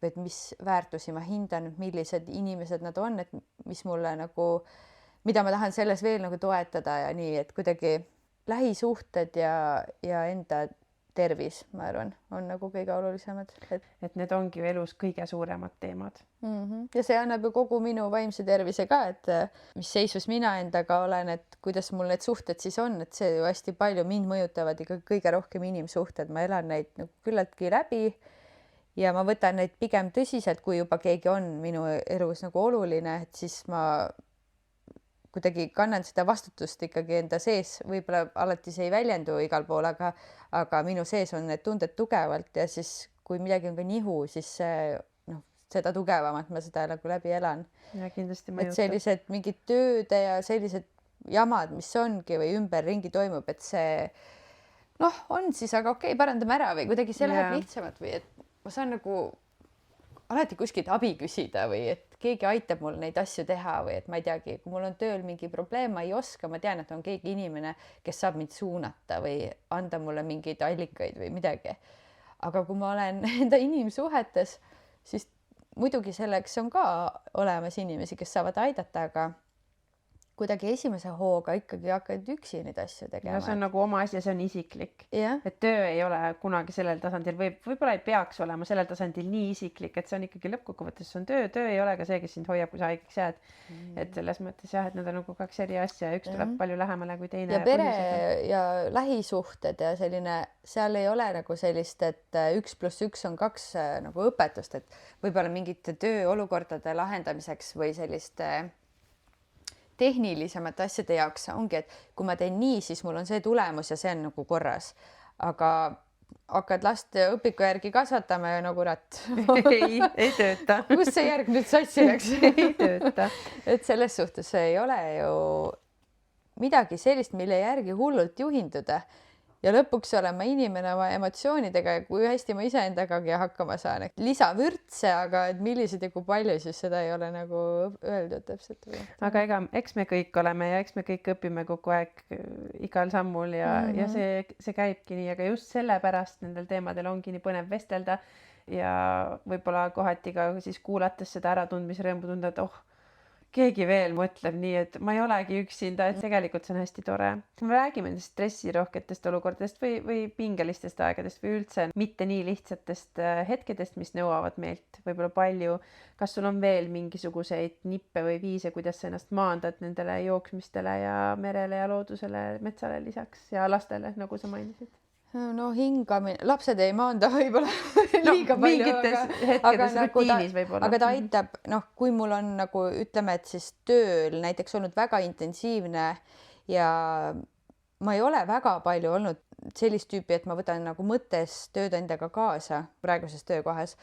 et mis väärtusi ma hindan, millised inimesed nad on, et mis mulle nagu, mida ma tahan selles veel nagu toetada ja nii, et kuidagi lähisuhted ja enda tervis, ma arvan, on nagu kõige olulisemad. Et need ongi ju elus kõige suuremad teemad. Ja see annab ju kogu minu vaimse tervise ka, et mis seisus mina endaga olen, et kuidas mul need suhted siis on, et see ju hästi palju mind mõjutavad ikka kõige rohkem inimsuhted, ma elan neid nagu küllaltki läbi ja ma võtan neid pigem tõsiselt, kui juba keegi on minu elus nagu oluline, et siis ma kuidagi kannan seda vastutust ikkagi enda sees, võib-olla alati see ei väljendu igal pool, aga minu sees on need tunded tugevalt ja siis kui midagi on ka nihu, siis seda tugevamalt ma seda nagu läbi elan. Ja kindlasti mõjutab. Et sellised mingid tööde ja sellised jamad, mis ongi või ümberringi toimub, et see on siis, aga okei, parandame ära või kuidagi see läheb lihtsamalt või et ma saan nagu alati kuskilt abi küsida või et keegi aitab mul neid asju teha või et ma ei teagi, kui mul on tööl mingi probleem, ma ei oska, ma tean, et on keegi inimene, kes saab mind suunata või anda mulle mingeid allikaid või midagi. Aga kui ma olen enda inimsuhetes, siis muidugi selleks on ka olemas inimesi, kes saavad aidata, aga kuidagi esimese hooga ikkagi hakkad üksi neid asju tegema. ja see on nagu oma asi ja see on isiklik. Jah. Et töö ei ole kunagi sellel tasandil võib-olla ei peaks olema sellel tasandil nii isiklik, et see on ikkagi lõppkokkuvõttes see on töö ei ole ka see, kes sind hoiab, kui sa haigeks jääd. Et selles mõttes jah, et need on nagu kaks eri asja ja üks tuleb palju lähemale kui teine. Ja pere ja lähisuhted ja selline, seal ei ole nagu sellist, et 1 + 1 on 2 nagu õpetust, et võib-olla mingite tööolukordade lahendamiseks või selliste tehnilisemate asjade jaoks ongi, et kui ma teen nii, siis mul on see tulemus ja see on nagu korras. Aga hakkad last õpiku järgi kasvatama ja no kurat. ei tööta. Kus see järg nüüd satsi läks? ei tööta. Et selles suhtes see ei ole ju midagi sellist, mille järgi hullult juhinduda. Ja lõpuks olen ma inimene oma emotsioonidega ja kui hästi ma iseendagagi hakkama saan. Lisavürtse, aga et millised ja kui palju, siis seda ei ole nagu öeldud täpselt. Aga eks me kõik oleme ja eks me kõik õpime kogu aeg igal sammul ja see käibki nii, aga just sellepärast nendel teemadel ongi nii põnev vestelda ja võib-olla kohati ka siis kuulates seda äratundmisrõõmu tunda, et keegi veel mõtleb nii, et ma ei olegi üksinda, et tegelikult see on hästi tore. Me räägime nendest stressirohketest olukordadest või pingelistest aegadest või üldse mitte nii lihtsatest hetkedest, mis nõuavad meilt võib-olla palju. Kas sul on veel mingisuguseid nippe või viise, kuidas sa ennast maandad nendele jooksmistele ja merele ja loodusele, metsale lisaks ja lastele, nagu sa mainisid? No hingamine, lapsed ei maanda võib-olla liiga palju, aga ta aitab, kui mul on nagu ütleme, et siis tööl näiteks olnud väga intensiivne ja ma ei ole väga palju olnud sellist tüüpi, et ma võtan nagu mõttes tööd endaga kaasa praeguses töökohas,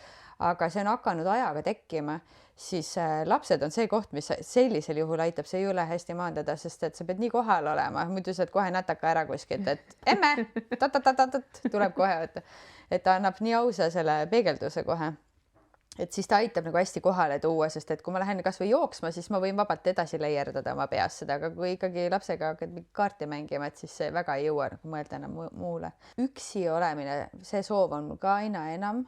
aga see on hakanud ajaga tekkima, siis lapsed on see koht, mis sellisel juhul aitab see jõle hästi maandada, sest et sa pead nii kohal olema, muidu saad kohe nätaka ära kuskilt, et emme, tuleb kohe võtta, et ta annab nii ausa selle peegelduse kohe. Et siis ta aitab nagu hästi kohale tuua, sest et kui ma lähen kas või jooksma, siis ma võin vabalt edasi leierdada oma peas seda, aga kui ikkagi lapsega hakkad kaarti mängima, et siis see väga ei jõua nagu mõelda enam muule. Üksi olemine, see soov on mul ka aina enam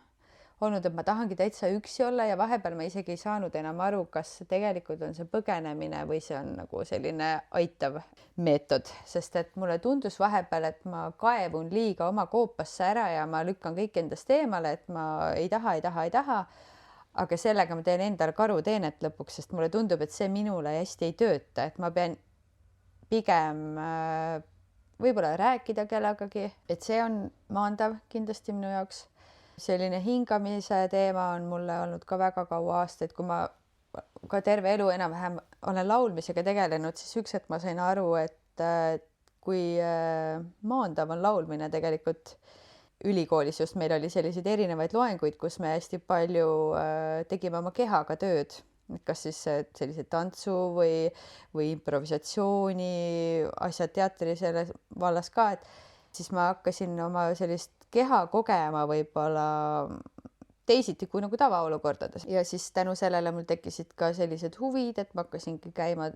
olnud, et ma tahangi täitsa üksi olla ja vahepeal ma isegi ei saanud enam aru, kas tegelikult on see põgenemine või see on nagu selline aitav meetod, sest et mulle tundus vahepeal, et ma kaevun liiga oma koopasse ära ja ma lükkan kõik endast eemale, et ma ei taha. Aga sellega ma teen endale karuteenet lõpuks, sest mulle tundub, et see minule hästi ei tööta, et ma pean pigem võib-olla rääkida kellegagi, et see on maandav kindlasti minu jaoks. Selline hingamise teema on mulle olnud ka väga kaua aastaid, kui ma ka terve elu enam-vähem olen laulmisega tegelenud, siis üks hetk ma sain aru, et kui maandav on laulmine tegelikult. Ülikoolis just meil oli selliseid erinevaid loenguid, kus me hästi palju tegime oma kehaga tööd, kas siis sellised tantsu või improvisatsiooni asjad teatri selles vallas ka, et siis ma hakkasin oma sellist keha kogema võib-olla teisiti kui nagu tavaolukordades ja siis tänu sellele mul tekkisid ka sellised huvid, et ma hakkasingi käima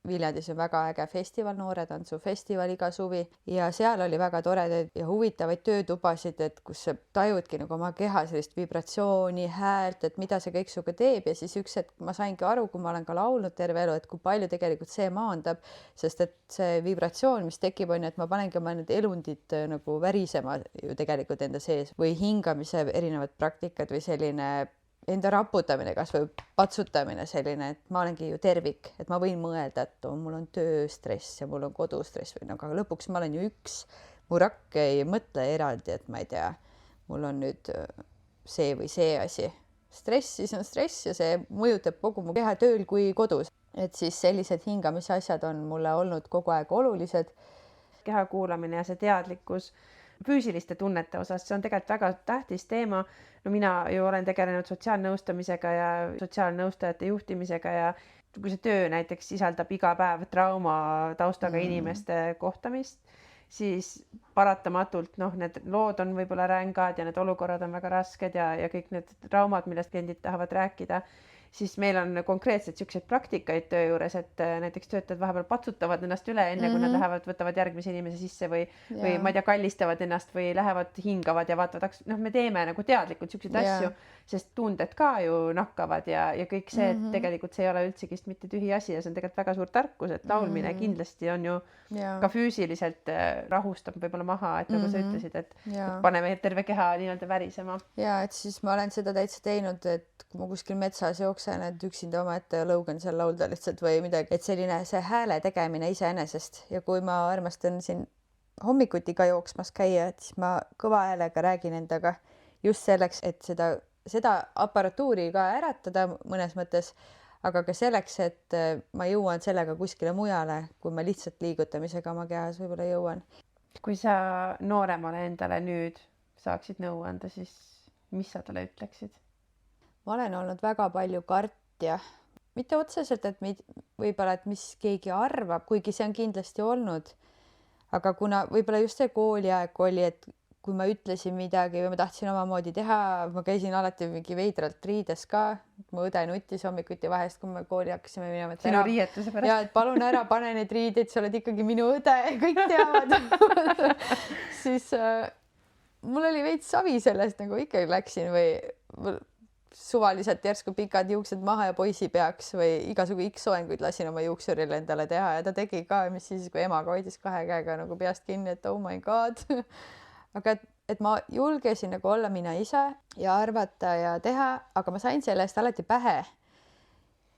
Viljandis on väga äge festival, nooretantsufestival iga suvi ja seal oli väga toredaid ja huvitavaid töötubasid, et kus sa tajudki nagu oma keha sellist vibratsiooni, häält, et mida see kõik suga teeb ja siis üks hetk ma saingi aru, kui ma olen ka laulnud terve elu, et kui palju tegelikult see maandab, sest et see vibratsioon, mis tekib, on, et ma panengi oma need elundid nagu värisema ju tegelikult enda sees või hingamise erinevad praktikad või selline enda raputamine, kas või patsutamine selline, et ma olengi ju tervik, et ma võin mõelda, et mul on tööstress ja mul on kodustress või aga lõpuks ma olen ju üks, mu rakk ei mõtle eraldi, et ma ei tea, mul on nüüd see või see asi. Stress siis on stress ja see mõjutab kogu mu keha tööl kui kodus, et siis sellised hingamise asjad on mulle olnud kogu aeg olulised. Keha kuulamine ja see teadlikkus füüsiliste tunnete osas, see on tegelikult väga tähtis teema. No mina ju olen tegelenud sotsiaalnõustamisega ja sotsiaalnõustajate juhtimisega ja kui see töö näiteks sisaldab iga päev trauma taustaga inimeste kohtamist, siis paratamatult need lood on võib-olla rängad ja need olukorrad on väga rasked ja kõik need traumad, millest kliendid tahavad rääkida siis meil on konkreetselt siukseid praktikaid töö juures, et näiteks töötajad vahepeal patsutavad ennast üle, enne kui nad lähevad, võtavad järgmise inimese sisse või ma ei tea, kallistavad ennast või lähevad, hingavad ja vaatavad, noh, me teeme nagu teadlikult siukseid asju, sest tunded ka ju nakkavad ja kõik see, et tegelikult see ei ole üldsegi mitte tühi asi ja see on tegelikult väga suur tarkus, et laulmine kindlasti on ju ka füüsiliselt rahustab võib-olla maha, et nagu sa ütlesid, et paneme terve keha nii-öelda värisema. Ja et siis ma olen seda täitsa teinud, et kui ma kuskil metsas jooksen, et üksinda omaette ja lõugan seal laulda lihtsalt või midagi, et selline see hääle tegemine iseenesest ja kui ma armastan siin hommikuti ka jooksmas käia, et siis ma kõva häälega räägin endaga just selleks, et seda aparatuuri ka äratada mõnes mõttes, aga ka selleks, et ma jõuan sellega kuskile mujale, kui ma lihtsalt liigutamisega oma kehas võib-olla jõuan. Kui sa nooremale endale nüüd saaksid nõu anda, siis mis sa talle ütleksid? Ma olen olnud väga palju kartja, mitte otseselt, et võib-olla, et mis keegi arvab, kuigi see on kindlasti olnud, aga kuna võib-olla just see kooliaeg oli, et kui ma ütlesin midagi või ma tahtsin omamoodi teha, ma käisin alati mingi veidralt riides ka, mu õde nuttis hommikuti vahest, kui me kooli hakkasime minema. Sinu riietuse pärast? Ja, et palun ära pane need riided, sa oled ikkagi minu õde, kõik teavad. Siis mul oli veits savi sellest, nagu ikkagi läksin või suvaliselt järsku pikad juuksed maha ja poisi peaks või igasugu X-soenguid lasin oma juuksuril endale teha ja ta tegi ka, mis siis, kui emaga hoidis 2 käega nagu peast kinni, et oh my god. Aga et ma julgesin nagu olla mina ise ja arvata ja teha, aga ma sain selle eest alati pähe.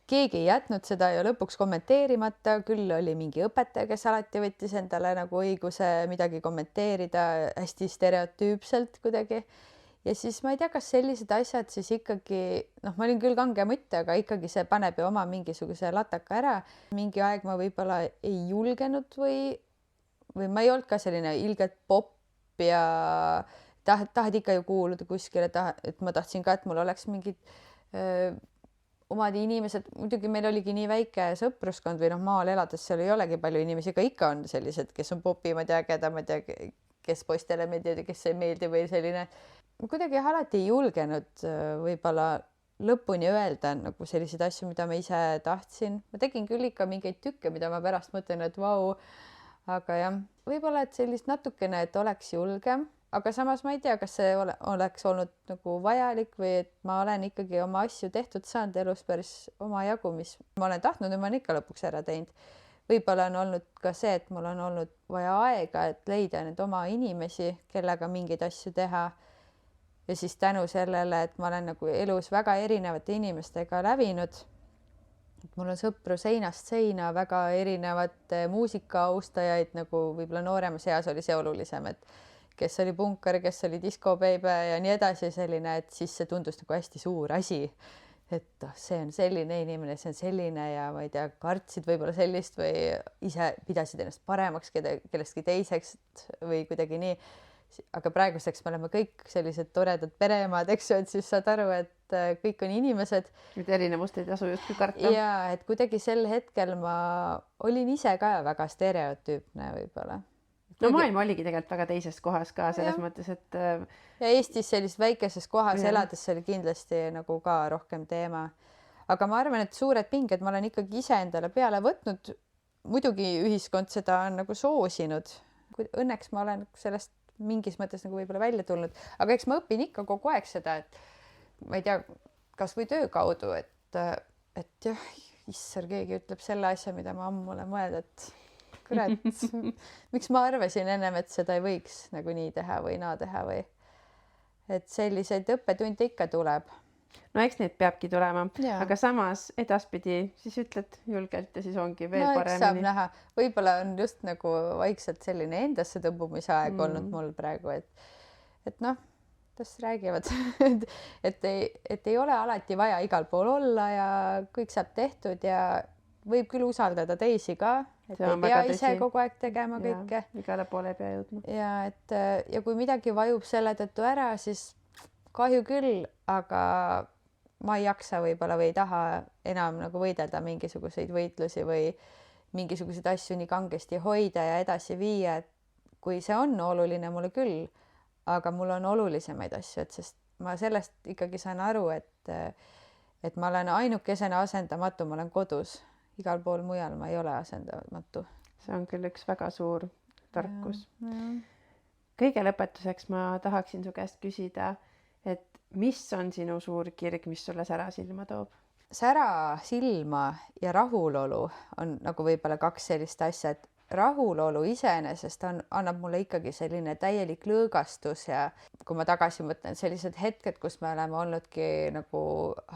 Keegi ei jätnud seda ja lõpuks kommenteerimata, küll oli mingi õpetaja, kes alati võttis endale nagu õiguse midagi kommenteerida hästi stereotüüpselt kuidagi. Ja siis ma ei tea, kas sellised asjad siis ikkagi, noh, ma olin küll kange mutt, aga ikkagi see paneb ju oma mingisuguse lataka ära. Mingi aeg ma võib-olla ei julgenud või ma ei olnud ka selline ilgelt popp ja tahad ikka ju kuuluda kuskile, et ma tahtsin ka, et mul oleks mingid omad inimesed, muidugi meil oligi nii väike sõpruskond või noh, maal elades seal ei olegi palju inimesi, aga ikka on sellised, kes on popimad ja ägedamad ja kes poistele meeldivad ja kes ei meeldi või selline. Ma kuidagi alati ei julgenud võib-olla lõpuni öelda nagu selliseid asju, mida ma ise tahtsin. Ma tegin küll ikka mingeid tükke, mida ma pärast mõtlen, et vau, aga jah, võib-olla, et sellist natukene, et oleks julgem, aga samas ma ei tea, kas see oleks olnud nagu vajalik või et ma olen ikkagi oma asju tehtud saanud elus päris oma jagu, mis ma olen tahtnud ja ma olen ikka lõpuks ära teinud. Võib-olla on olnud ka see, et mul on olnud vaja aega, et leida need oma inimesi, kellega mingeid asju teha. Ja siis tänu sellele, et ma olen nagu elus väga erinevate inimestega lävinud. Mul on sõpru seinast seina, väga erinevate muusikaaaustajaid, nagu võib-olla nooremas eas oli see olulisem, et kes oli punkar, kes oli diskobeebe ja nii edasi selline, et siis see tundus nagu hästi suur asi. Et see on selline inimene, see on selline ja ma ei tea, kartsid võib-olla sellist või ise pidasid ennast paremaks kellestki teiseks või kuidagi nii. Aga praeguseks me oleme kõik sellised toredad pereemad, eks ju, et siis saad aru, et kõik on inimesed. Et erinevust ei tasu justkui karta. Ja, et kuidagi sel hetkel ma olin ise ka väga stereotüüpne võib-olla. No maailm oligi tegelikult väga teises kohas ka selles mõttes, et... Ja Eestis sellises väikeses kohas elades see oli kindlasti nagu ka rohkem teema. Aga ma arvan, et suured pinged ma olen ikkagi ise endale peale võtnud. Muidugi ühiskond seda on nagu soosinud. Õnneks ma olen sellest mingis mõttes nagu võib-olla välja tulnud, aga eks ma õpin ikka kogu aeg seda, et ma ei tea, kas või töö kaudu, et jah, issar, keegi ütleb selle asja, mida ma ammu olen mõelnud, et kurat, miks ma arvasin ennem, et seda ei võiks nagu nii teha või naa teha või et selliseid õppetunde ikka tuleb. No eks neid peabki tulema, aga samas edaspidi siis ütled julgelt ja siis ongi veel paremini. Saab näha. Võib-olla on just nagu vaikselt selline endasse tõmbumise aeg olnud mul praegu, et noh, tas räägivad, et ei ole alati vaja igal pool olla ja kõik saab tehtud ja võib küll usaldada teisi ka, et ei pea ise kogu aeg tegema kõike. Igale poole ei pea jõudma. Ja kui midagi vajub selle tõttu ära, siis kahju küll, aga ma ei jaksa võib-olla või ei taha enam nagu võidelda mingisuguseid võitlusi või mingisuguseid asju nii kangesti hoida ja edasi viia, et kui see on oluline mulle küll, aga mul on olulisemaid asju, et sest ma sellest ikkagi saan aru, et ma olen ainukesena asendamatu, ma olen kodus, igal pool mujal ma ei ole asendamatu. see on küll üks väga suur tarkus. Kõige lõpetuseks ma tahaksin su käest küsida, et mis on sinu suur kirg, mis sulle sära silma toob? Sära silma ja rahulolu on nagu võib-olla kaks sellist asja, et rahulolu iseenesest annab mulle ikkagi selline täielik lõõgastus ja kui ma tagasi mõtlen, sellised hetked, kus me oleme olnudki nagu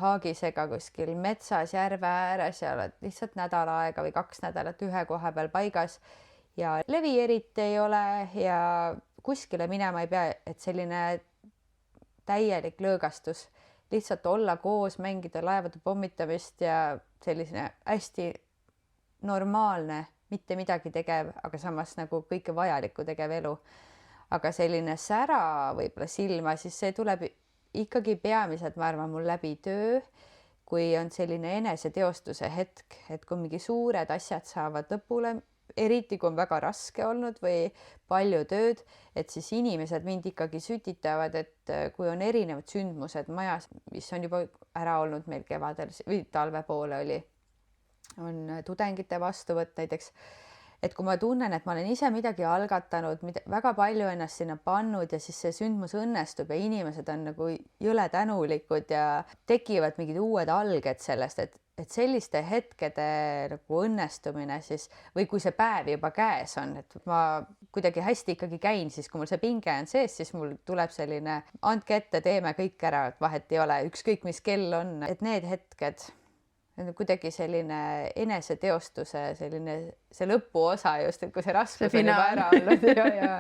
haagisega kuskil metsas, järve ääres ja oled lihtsalt nädal aega või 2 nädalat ühe koha peal paigas ja levi eriti ei ole ja kuskile minema ei pea, et selline täielik lõõgastus, lihtsalt olla koos, mängida laevade pommitamist ja selline hästi normaalne, mitte midagi tegev, aga samas nagu kõike vajalikku tegev elu. Aga selline sära võib-olla silma, siis see tuleb ikkagi peamiselt, ma arvan, mul läbi töö, kui on selline eneseteostuse hetk, et kui mingi suured asjad saavad lõpule, eriti kui on väga raske olnud või palju tööd, et siis inimesed mind ikkagi sütitavad, et kui on erinevad sündmused majas, mis on juba ära olnud meil kevadel või talve poole on tudengite vastuvõtt näiteks, et kui ma tunnen, et ma olen ise midagi algatanud, väga palju ennast sinna pannud ja siis see sündmus õnnestub ja inimesed on nagu jõle tänulikud ja tekivad mingid uued alged sellest, et selliste hetkede nagu õnnestumine siis või kui see päev juba käes on, et ma kuidagi hästi ikkagi käin, siis kui mul see pinge on sees, siis mul tuleb selline andke ette, teeme kõik ära, et vahet ei ole, ükskõik mis kell on, et need hetked kuidagi selline eneseteostuse selline see lõpuosa just, et kui see raskus on juba ära olnud ja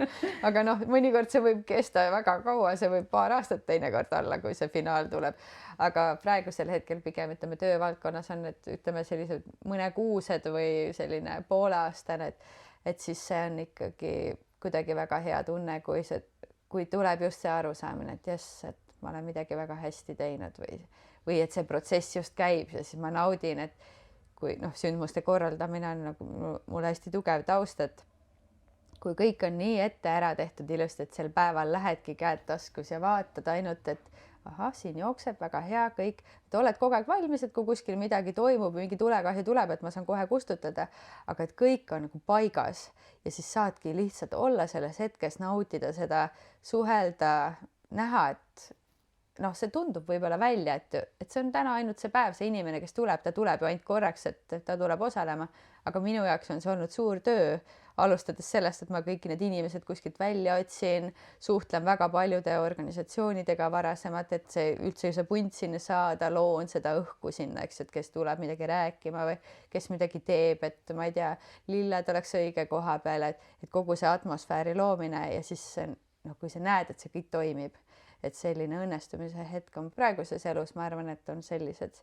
aga noh, mõnikord see võib kesta väga kaua, see võib paar aastat teinekord olla, kui see finaal tuleb. Aga praegusel hetkel pigem ütleme töövaldkonnas on, et ütleme sellised mõnekuused või selline pooleaastane, et siis see on ikkagi kuidagi väga hea tunne, kui tuleb just see arusaamine, et jess, et ma olen midagi väga hästi teinud või et see protsess just käib ja siis ma naudin, et kui sündmuste korraldamine on nagu mul hästi tugev taust, et kui kõik on nii ette ära tehtud ilusti, et sel päeval lähedki käed taskus ja vaatad ainult, et ahah, siin jookseb väga hea kõik, et oled kogu aeg valmis, et kui kuskil midagi toimub, mingi tulekahju tuleb, et ma saan kohe kustutada, aga et kõik on nagu paigas ja siis saadki lihtsalt olla selles hetkes, nautida seda, suhelda, näha, et see tundub võib-olla välja, et see on täna ainult see päev, see inimene, kes tuleb, ta tuleb ju ainult korraks, et ta tuleb osalema, aga minu jaoks on see olnud suur töö, alustades sellest, et ma kõiki need inimesed kuskilt välja otsin, suhtlen väga paljude organisatsioonidega varasemalt, et see üldse see punt sinna saada, loon seda õhku sinna, eks, et kes tuleb midagi rääkima või kes midagi teeb, et ma ei tea, lilled oleks õige koha peal, et kogu see atmosfääri loomine ja siis kui sa näed, et see kõik toimib, et selline õnnestumise hetk on praeguses elus, ma arvan, et on sellised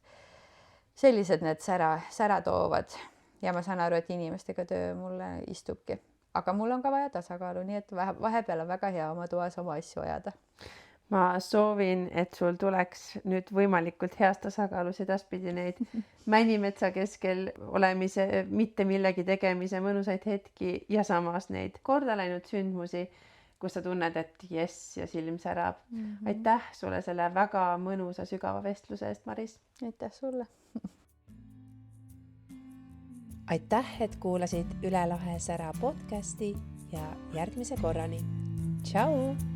need sära toovad ja ma saan aru, et inimestega töö mulle istubki, aga mul on ka vaja tasakaalu, nii et vahepeal on väga hea oma toas oma asju ajada. Ma soovin, et sul tuleks nüüd võimalikult heas tasakaalus edaspidi neid Männimetsa keskel olemise, mitte millegi tegemise mõnusaid hetki ja samas neid korda läinud sündmusi, kus sa tunned, et jess ja silm särab. Aitäh sulle selle väga mõnusa sügava vestluse eest, Maris. Aitäh sulle. Aitäh, et kuulasid Üle lahe sära podcasti ja järgmise korrani. Tšau!